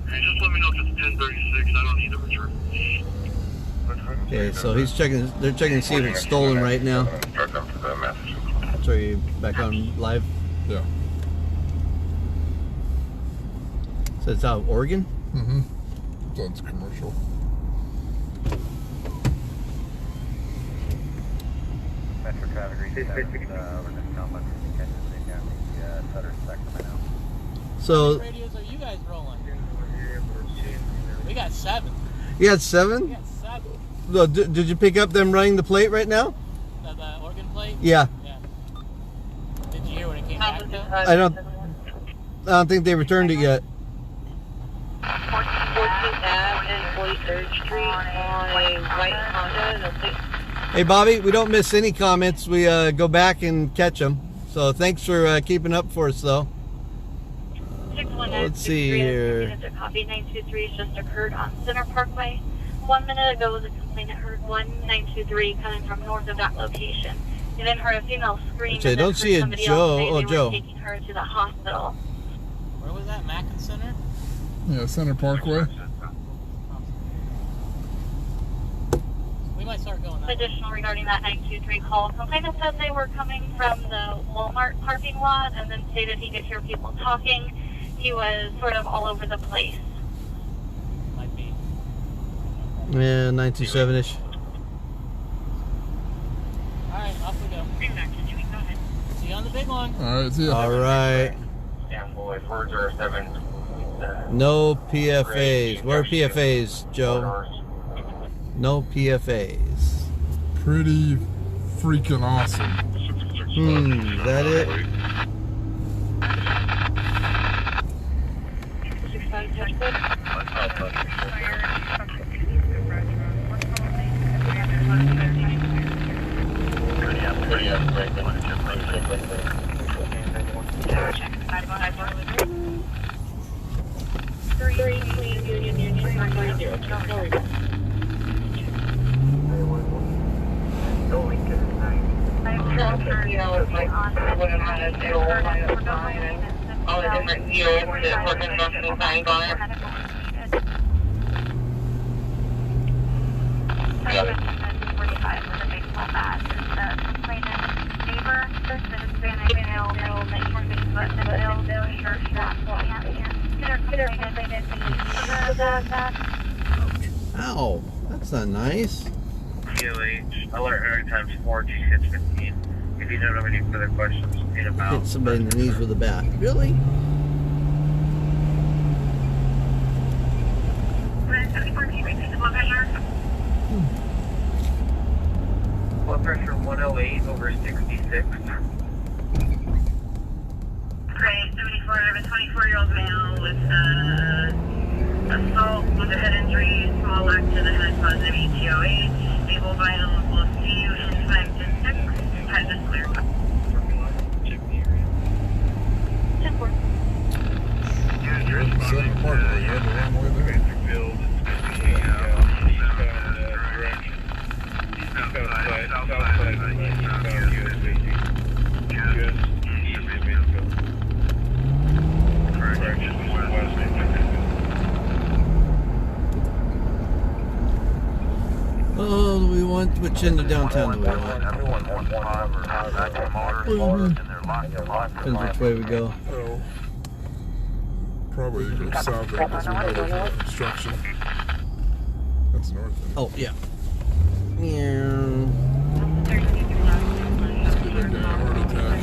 Okay, just let me know if it's 1036. I don't need to return. Okay, so he's checking. They're checking to see if it's stolen right now. Sorry, back on live. Yeah. So it's out of Oregon. Mm-hmm. So it's commercial. Metro traffic reset. Sacramento. So. How many radios are you guys rolling? We got 7. You had 7? We got 7. No, did you pick up them running the plate right now? The Oregon plate? Yeah. Did you hear when it came back though? I don't think they returned it yet. 14th Ave and 43rd Street on a white Honda. No plate. Hey Bobby, we don't miss any comments. We go back and catch them. So thanks for keeping up for us though. Let's see here. Copy 923 just occurred on Center Parkway. 1 minute ago, the complainant heard 1923 coming from north of that location. He then heard a female scream. Actually, I don't see a Joe. Oh, Joe. Taking her to the hospital. Where was that? Mackin Center? Yeah, Center Parkway. We might start going that way. Additional regarding that 923 call, complainant said they were coming from the Walmart parking lot and then stated he could hear people talking. He was sort of all over the place. Might be. Yeah, 927-ish. Alright, off we go. See you on the big one. Alright, see ya. Alright. Yeah, boy, 407. No PFAs. Where are PFAs, Joe? No PFAs. Pretty freaking awesome. Is that it? It's like what I'm gonna do and all the different deals that we're gonna go through signs on it. Got it. 45 with a baseball bat. The complainant's neighbor, the Hispanic male, but the bill shirt strap. Ow, that's not nice. POH, alert area times 4, G6 15. If you don't have any further questions, hit about. Hit somebody in the knees with a bat. Really? Blood pressure 108 over 66. Great, 74, I have a 24-year-old male with assault with a head injury, small lack to the head, positive ETOH, stable vital, we'll see you in 5 to 6, has this clear. Seven park, you had the wrong way there. Oh, do we want which end of downtown do we want? Depends which way we go. Oh. Probably go south because we know there's no construction. That's north. Oh, yeah. Yeah. Let's give that guy a heart attack.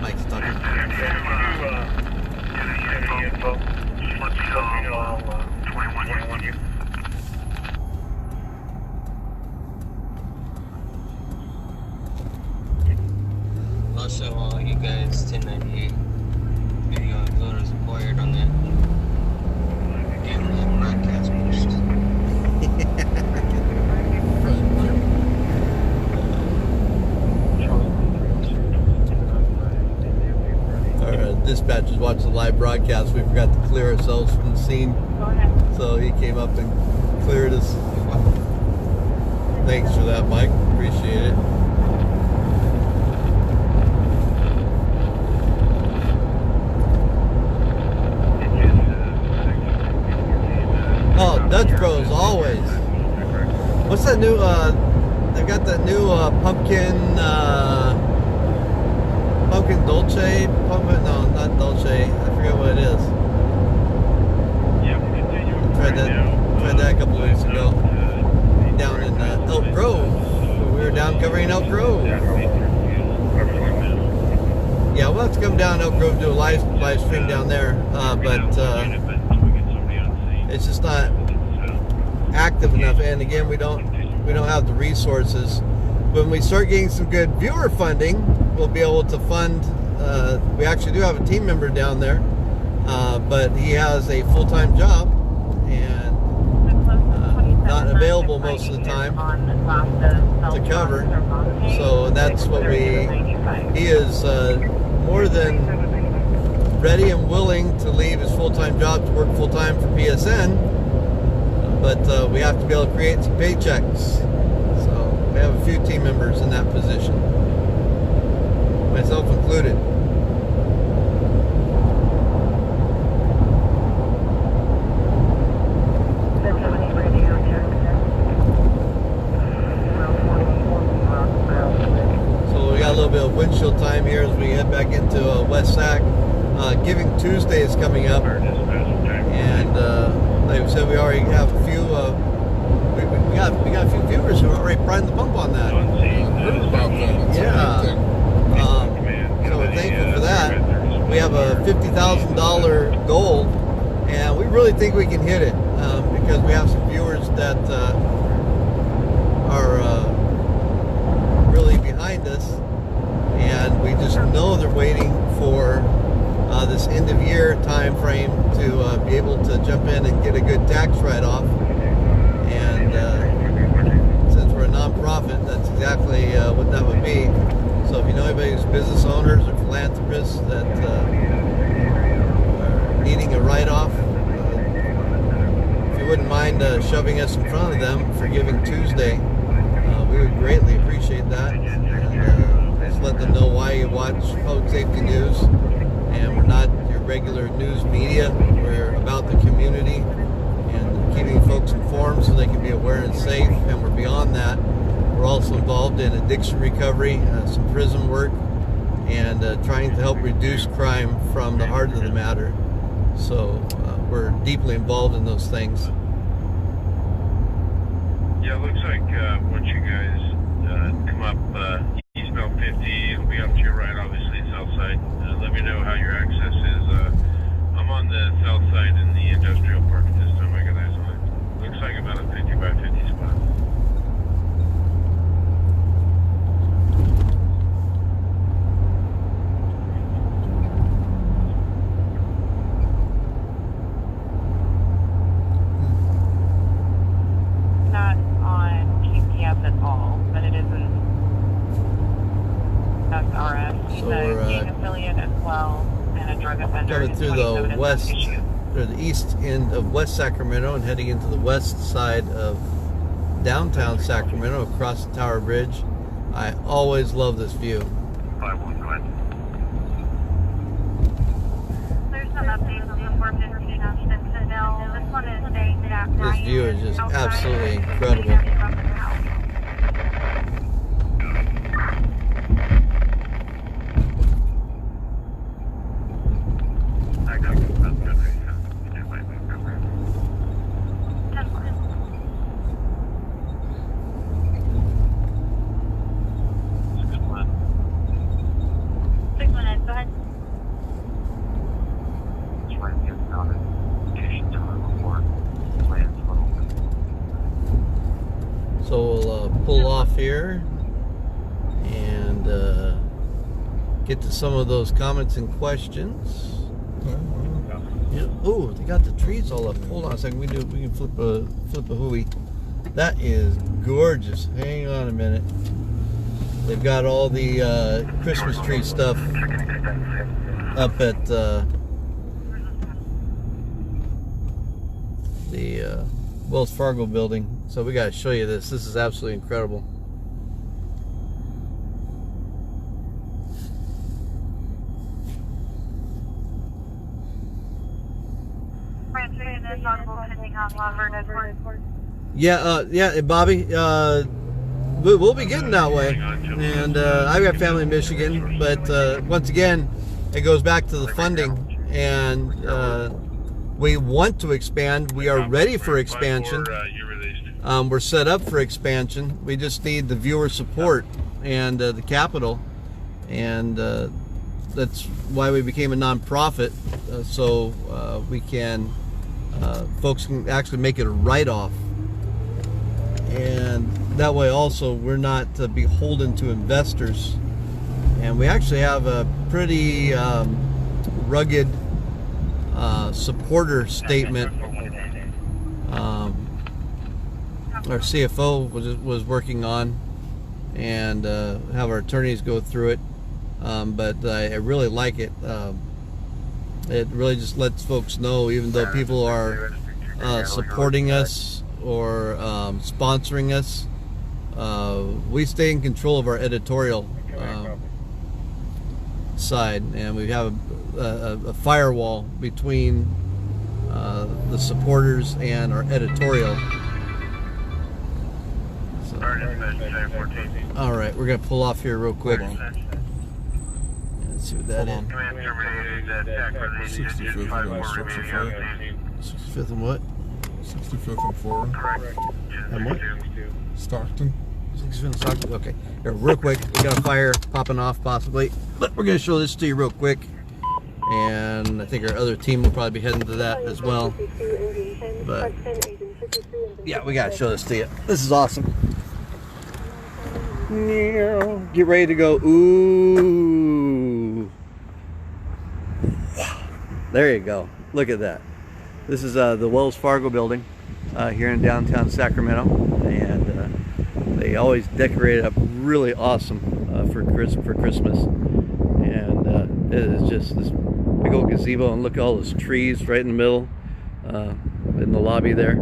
Mike's talking. I'll show all you guys 1098 video and photos acquired on that. Damn that broadcast post. Our dispatch is watching the live broadcast. We forgot to clear ourselves from the scene. So he came up and cleared us. Thanks for that, Mike. Appreciate it. Oh, Dutch Bros, always. What's that new, they got that new pumpkin dolce? No, not dolce. I forget what it is. Tried that a couple of weeks ago. Down in Elk Grove. We were down covering Elk Grove. Yeah, we'll have to come down Elk Grove, do a live stream down there. But it's just not active enough, and again, we don't have the resources. When we start getting some good viewer funding, we'll be able to fund. We actually do have a team member down there, but he has a full-time job and not available most of the time to cover. So that's what he is more than ready and willing to leave his full-time job to work full-time for PSN, but we have to be able to create some paychecks. So we have a few team members in that position, myself included. So we got a little bit of windshield time here as we head back into West Sac. Giving Tuesday is coming up, and like I said, we already have a few. We got a few viewers who are already primed the pump on that. Heard about that. It's Yeah. So we're thankful for that. We have a $50,000 goal, and we really think we can hit it because we have some viewers that are really behind us, and we just know they're waiting for this end of year time frame to be able to jump in and get a good tax write-off. And since we're a nonprofit, non-profit, that's exactly what that would be. So if you know anybody who's business owners or philanthropists that are needing a write-off, if you wouldn't mind shoving us in front of them for Giving Tuesday, we would greatly appreciate that. And just let them know why you watch public safety news. And we're not your regular news media. We're about the community and keeping folks informed so they can be aware and safe. And we're beyond that. We're also involved in addiction recovery, some prison work, and trying to help reduce crime from the heart of the matter. So we're deeply involved in those things. Yeah, it looks like once you guys come up eastbound 50, it'll be up to your right, obviously, south side. Let me know how your access is. I'm on the south side in the industrial park this time. I got eyes on it. Looks like about a 50 by 50 spot. Not on GPS at all, but it isn't SRS. He's So a we're, gang affiliate as well, and a drug offender. Coming His through 27 the is west, issued. or the east end of West Sacramento and heading into the west side of downtown Sacramento across the Tower Bridge. I always love this view. 5-1, go ahead. There's some updates on the 415 Austin to Nell. This one is saying that This view is just absolutely incredible. I got you. That's good. So we'll pull off here and get to some of those comments and questions. Yeah. Oh, they got the trees all up. Hold on a second. We can flip a hooey. That is gorgeous. Hang on a minute. They've got all the Christmas tree stuff up at the Wells Fargo building. So we got to show you this. This is absolutely incredible. Yeah, Bobby. We'll be getting that way, and I've got family in Michigan. But once again, it goes back to the funding, and we want to expand. We are ready for expansion. We're set up for expansion. We just need the viewer support and the capital, and that's why we became a nonprofit, so we can folks can actually make it a write-off, and that way also we're not beholden to investors, and we actually have a pretty rugged supporter statement. Our CFO was working on, and have our attorneys go through it, but I really like it. It really just lets folks know, even though people are supporting us or sponsoring us, we stay in control of our editorial side, and we have a firewall between the supporters and our editorial. So, all right, we're gonna pull off here real quick. Let's see what that is. 65th and Structure 4. 65th and what? 65th and 4. And what? Stockton. 65th and Stockton. Okay. Here, real quick. We got a fire popping off possibly, but we're gonna show this to you real quick. And I think our other team will probably be heading to that as well. But yeah, we gotta show this to you. This is awesome. Get ready to go. Ooh. There you go. Look at that. This is the Wells Fargo building here in downtown Sacramento, and They always decorate it up really awesome for Christmas, and it is just this big old gazebo, and look at all those trees right in the middle in the lobby there.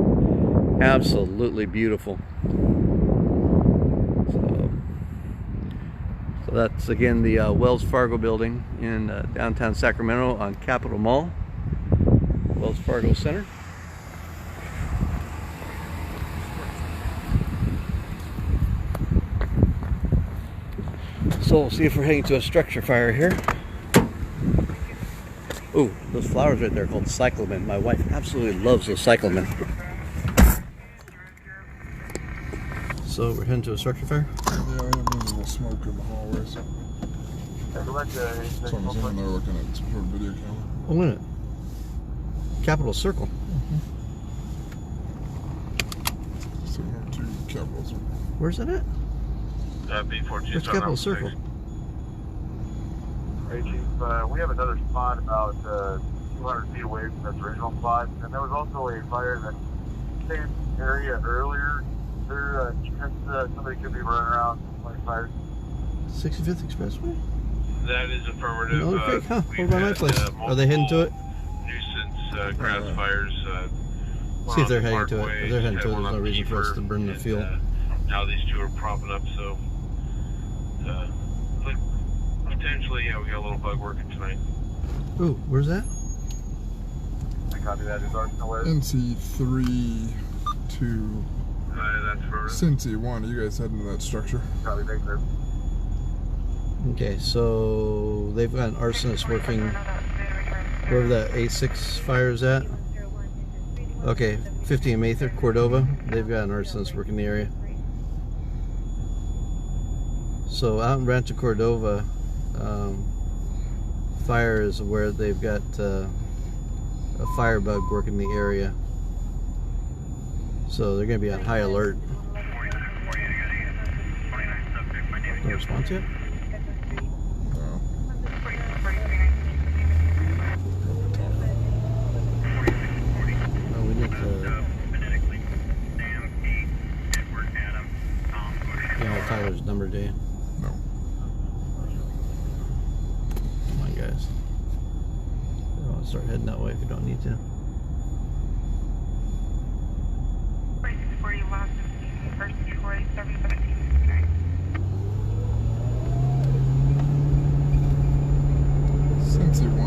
Absolutely beautiful. So that's again the Wells Fargo building in downtown Sacramento on Capitol Mall, Wells Fargo Center. So we'll see if we're heading to a structure fire here. Ooh, those flowers right there are called cyclamen. My wife absolutely loves those cyclamen. So we're heading to a structure fire? Yeah, I have visible smoke in the hallways. So I'm assuming they're looking at some sort of video camera. Oh, wait a minute. Capital Circle. Similar to Capital Circle. Where's that at? B14. Where's Capital Circle? Hey, Chief. We have another spot about 200 feet away from this original spot, and there was also a fire in the same area earlier. There, somebody could be running around like fires. 65th Expressway? That is affirmative. Another fake, huh? What about my place? Are they heading to it? Nuisance grass fires. See if they're heading to it. If they're heading to it, there's no reason for us to burn the fuel. Now these two are propping up, so potentially, yeah, we got a little bug working tonight. Ooh, where's that? I copy that. Is Arsenal where? NC3 to That's for Cincy 1. Are you guys heading to that structure? Copy, back there. Okay, so they've got an arsonist working wherever that A6 fire is at. Okay, 50 Mather, Cordova. They've got an arsonist working the area. So out in Rancho Cordova, fire is where they've got a firebug working the area. So they're going to be on high alert. No response yet? No. No, we need to... You know Tyler's number, do you? No. Come on, guys. You don't want to start heading that way if you don't need to. First Detroit, 71769. Cincy 1.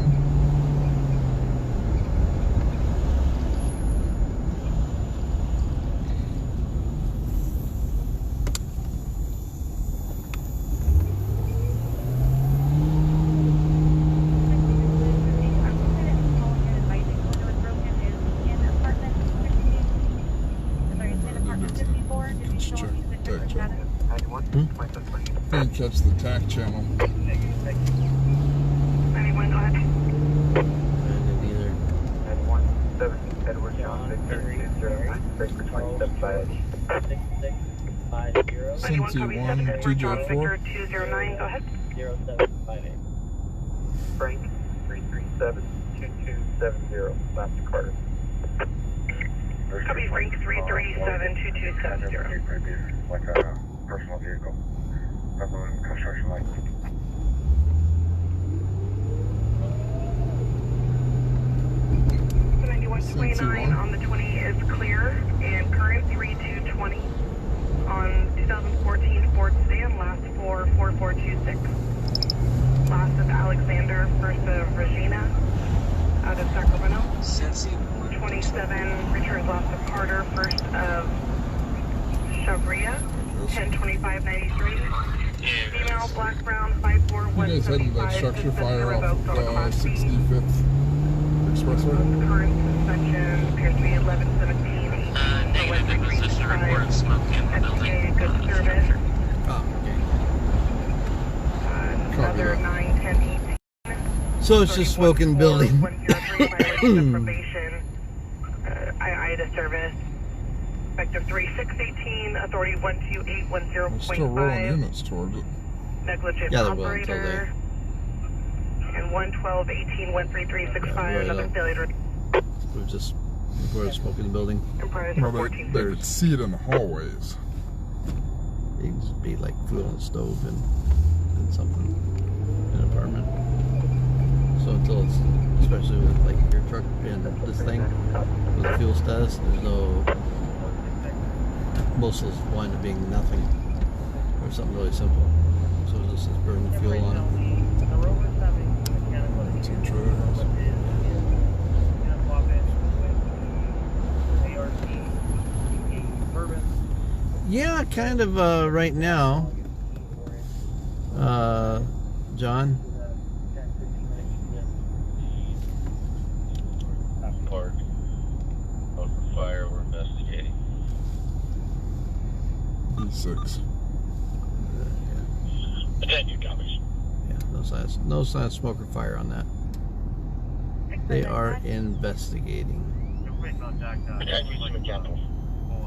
Didn't catch the TAC channel. 91, go ahead. I didn't either. 91, 17, Edward John, Victor, 209, break for 2750. Cincy 1, TJ4. Victor 209, go ahead. 0758. Frank, 337, 2270, last to Carter. Copy, Frank 337, 2270. Like a personal vehicle. Construction light. 9129 on the 20 is clear, and current 3220 on 2014 Ford Sedan, last for 4426. Last of Alexander, first of Regina, out of Sacramento. 27 returns last of Carter, first of Shabria, 102593. Female, black, brown, 54175. You guys heading to that structure fire off of 65th Expressway? Current suspension appears to be 1117. Negative, it was just a report of smoke in the building. Good service. Oh, okay. Another 9, 10, 18. So it's just smoke in the building. 103 violation of probation. IDA service. Effective 3/6/18. Authority 12810.5. We're still rolling units towards it. Negligent Yeah, they will until operator. And 112/18-13365. Another failure. We've just reported smoke in the building. Comprised Well, of they 14. could see it in the hallways. You can just be like food on the stove and something in an apartment. So until it's, especially with like your truck and this thing with the fuel status, there's no, most of those wind up being nothing or something really simple. So it just is burning fuel on it. Two trailers. Yeah, kind of right now, John. Park. Open fire, we're investigating. E6. Attention, copies. Yeah, no sign of smoke or fire on that. They are investigating. Attention, human capital.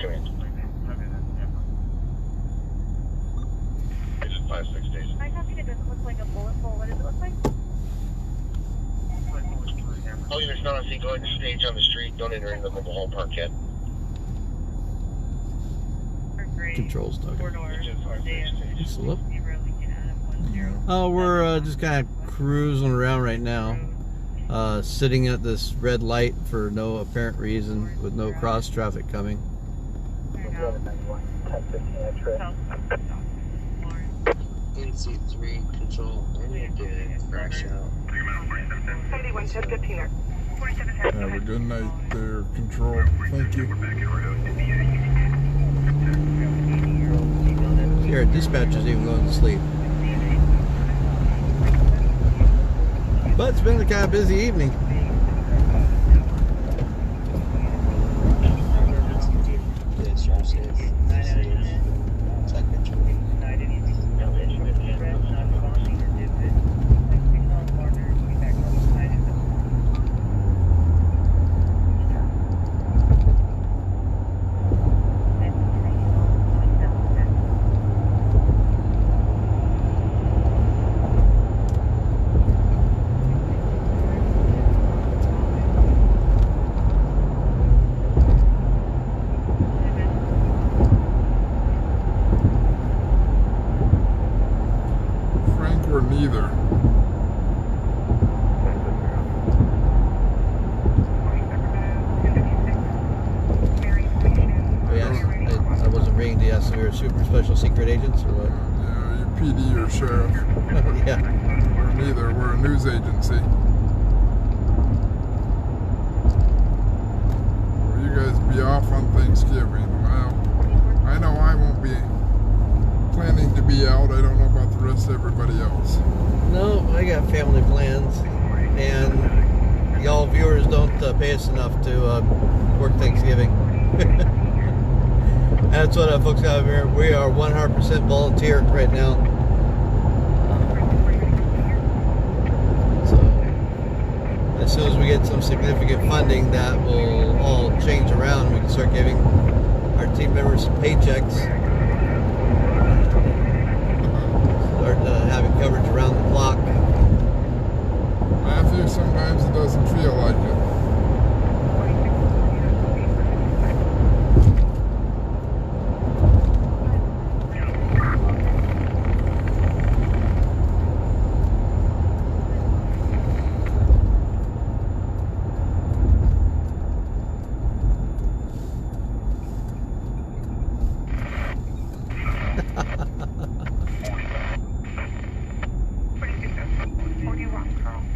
Command. Is it 5-6 days? I copy it doesn't look like a bullet hole. What does it look like? Oh, there's not a thing going to stage on the street. Don't enter into the mobile home park yet. Controls, Doug. Just a look. Yeah. Oh, we're just kind of cruising around right now. Sitting at this red light for no apparent reason with no cross traffic coming. NC3 control, I need to crash out. Have a good night there, Control. Thank you. Here, dispatcher's even going to sleep. But it's been a kind of busy evening. Or neither. Oh, yes, I wasn't reading to ask if we were super special secret agents or what. Yeah, you PD or sheriff. Yeah. We're neither. We're a news agency. Will you guys be off on Thanksgiving? Well, I know I won't be planning to be out. I don't know about the rest of everybody else. No, I got family plans, and y'all viewers don't pay us enough to work Thanksgiving. That's what folks out here. We are 100% volunteer right now. So as soon as we get some significant funding, that will all change around, and we can start giving our team members some paychecks. Start having coverage around the clock. Matthew, sometimes it doesn't feel like it.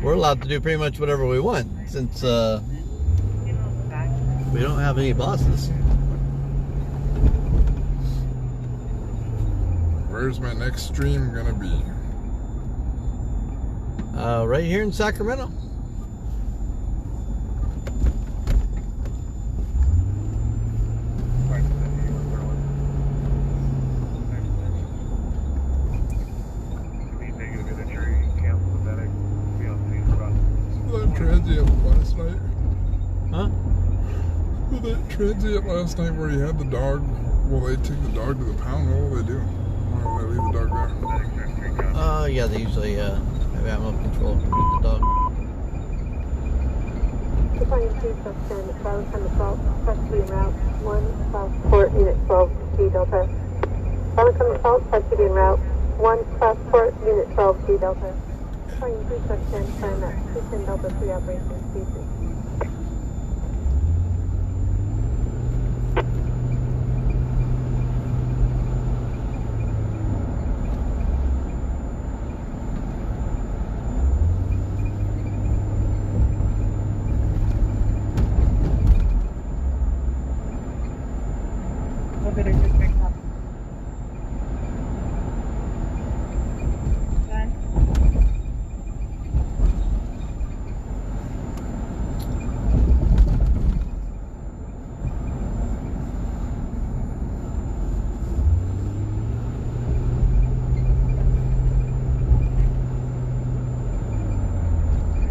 We're allowed to do pretty much whatever we want since we don't have any bosses. Where's my next stream gonna be? Right here in Sacramento. Transient last night. Huh? That transient last night where you had the dog. Will they take the dog to the pound? What will they do? Or will they leave the dog there? Yeah, they usually have animal control with the dog. Defiant 2 +10, Bravo 10 assault, rescue route 1 South Port, Unit 12, C Delta. Welcome to Salt, Pacific en route. 1 Passport, Unit 12, G Delta. Flying 3 truck 10, climb at 210 Delta 3 operation, speed 3.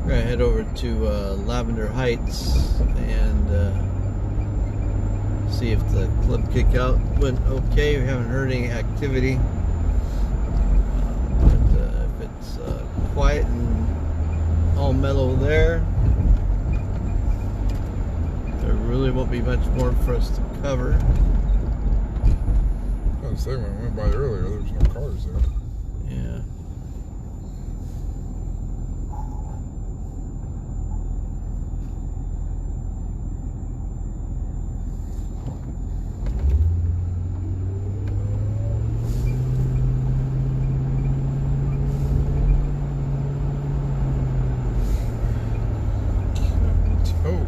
We're gonna head over to Lavender Heights and see if the club kickout went okay. We haven't heard any activity, but if it's quiet and all mellow there really won't be much more for us to cover. I was saying when I went by earlier, there was no cars there. Yeah. Oh.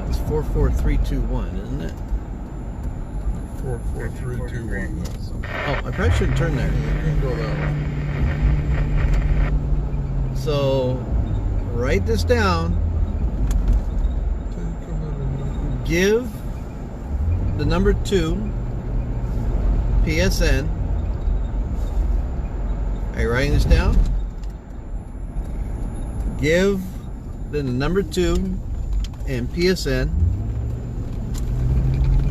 That's 44321, isn't it? 44321. Yes. Oh, I probably shouldn't turn there. You can go that way. So, write this down. Give the number 2 PSN. Are you writing this down? Give the number 2 and PSN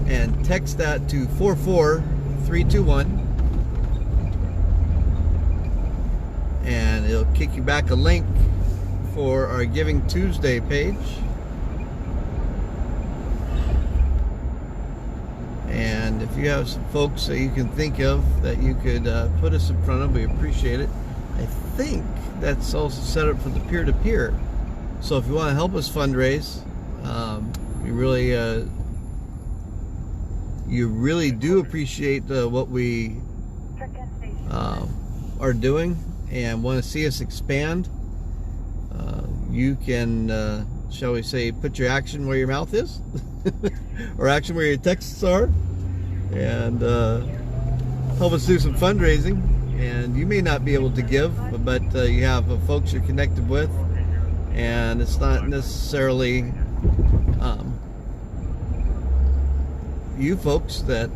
and text that to 44321 and it'll kick you back a link for our Giving Tuesday page. And if you have some folks that you can think of that you could put us in front of, we appreciate it. I think that's also set up for the peer-to-peer. So if you want to help us fundraise, you really do appreciate what we are doing and want to see us expand. You can, shall we say, put your action where your mouth is, or action where your texts are, and help us do some fundraising. And you may not be able to give, but you have folks you're connected with, and it's not necessarily you folks that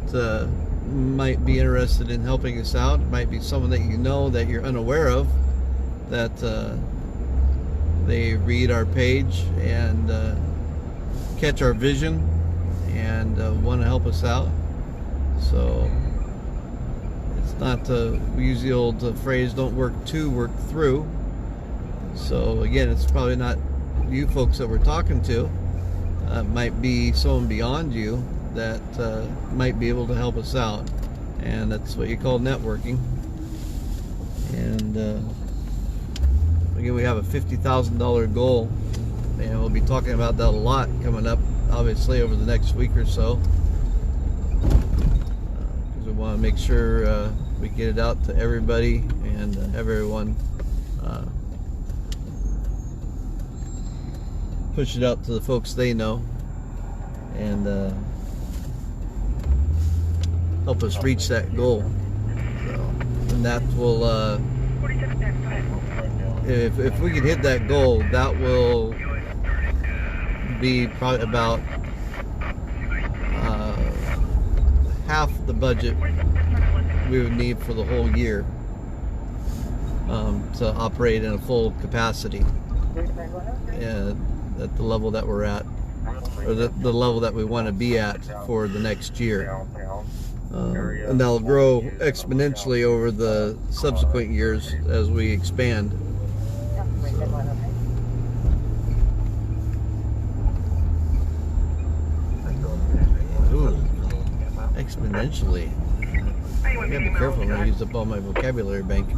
might be interested in helping us out. It might be someone that you know that you're unaware of, that they read our page and catch our vision and want to help us out. So it's not, we use the old phrase, don't work to, work through. So again, it's probably not you folks that we're talking to. It might be someone beyond you that might be able to help us out, and that's what you call networking. And again, we have a $50,000 goal, and we'll be talking about that a lot coming up, obviously, over the next week or so, because we want to make sure we get it out to everybody and have everyone push it out to the folks they know, and help us reach that goal. So, and that will, if we can hit that goal, that will be probably about half the budget we would need for the whole year to operate in a full capacity at the level that we're at, or the level that we want to be at for the next year. And that'll grow exponentially over the subsequent years as we expand. So, exponentially. I gotta be careful when I use up all my vocabulary bank.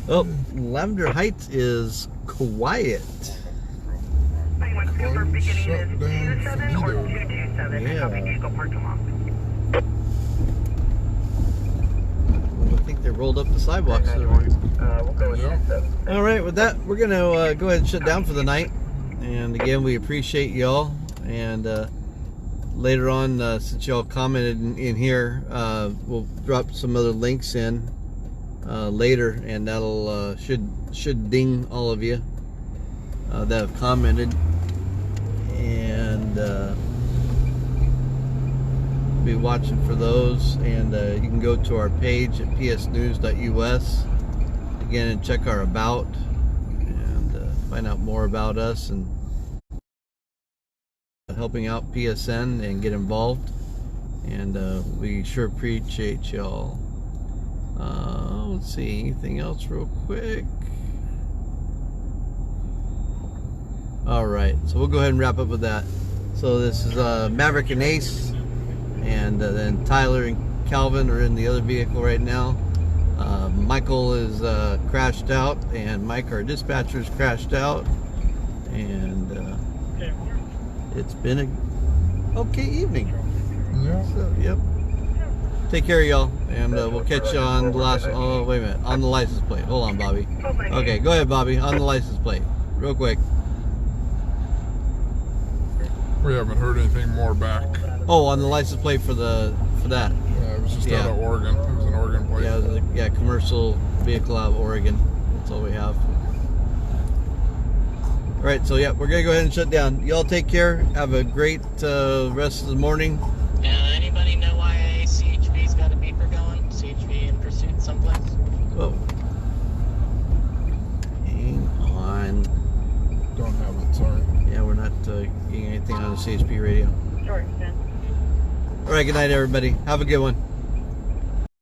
Oh, Lavender Heights is quiet. Shut down Finito. Yeah. I think they rolled up the sidewalks. Yeah. All right, with that, we're gonna go ahead and shut down for the night. And again, we appreciate y'all. And later on, since y'all commented in here, we'll drop some other links in later, and that'll should ding all of you that have commented. And be watching for those. And you can go to our page at psnews.us again and check our about and find out more about us and helping out PSN and get involved. And we sure appreciate y'all. Let's see, anything else real quick? Alright, so we'll go ahead and wrap up with that. So this is Maverick and Ace, and then Tyler and Calvin are in the other vehicle right now. Michael is crashed out, and Mike, our dispatcher, is crashed out. And it's been a okay evening. Yeah. So, yep. Take care, y'all, and we'll catch you on the last. Oh, wait a minute. On the license plate. Hold on, Bobby. Okay, go ahead, Bobby. On the license plate, real quick. We haven't heard anything more back. Oh, on the license plate for that. Yeah, it was just out of Oregon. It was an Oregon plate. Yeah, it was a commercial vehicle out of Oregon. That's all we have. All right, so yeah, we're gonna go ahead and shut down. Y'all take care. Have a great rest of the morning. Anybody know why CHV's got a beeper going? CHV in pursuit someplace? Oh, hang on. Don't have it, sorry. Yeah, we're not getting anything on the CHP radio. Sorry, Ben. All right, good night, everybody. Have a good one.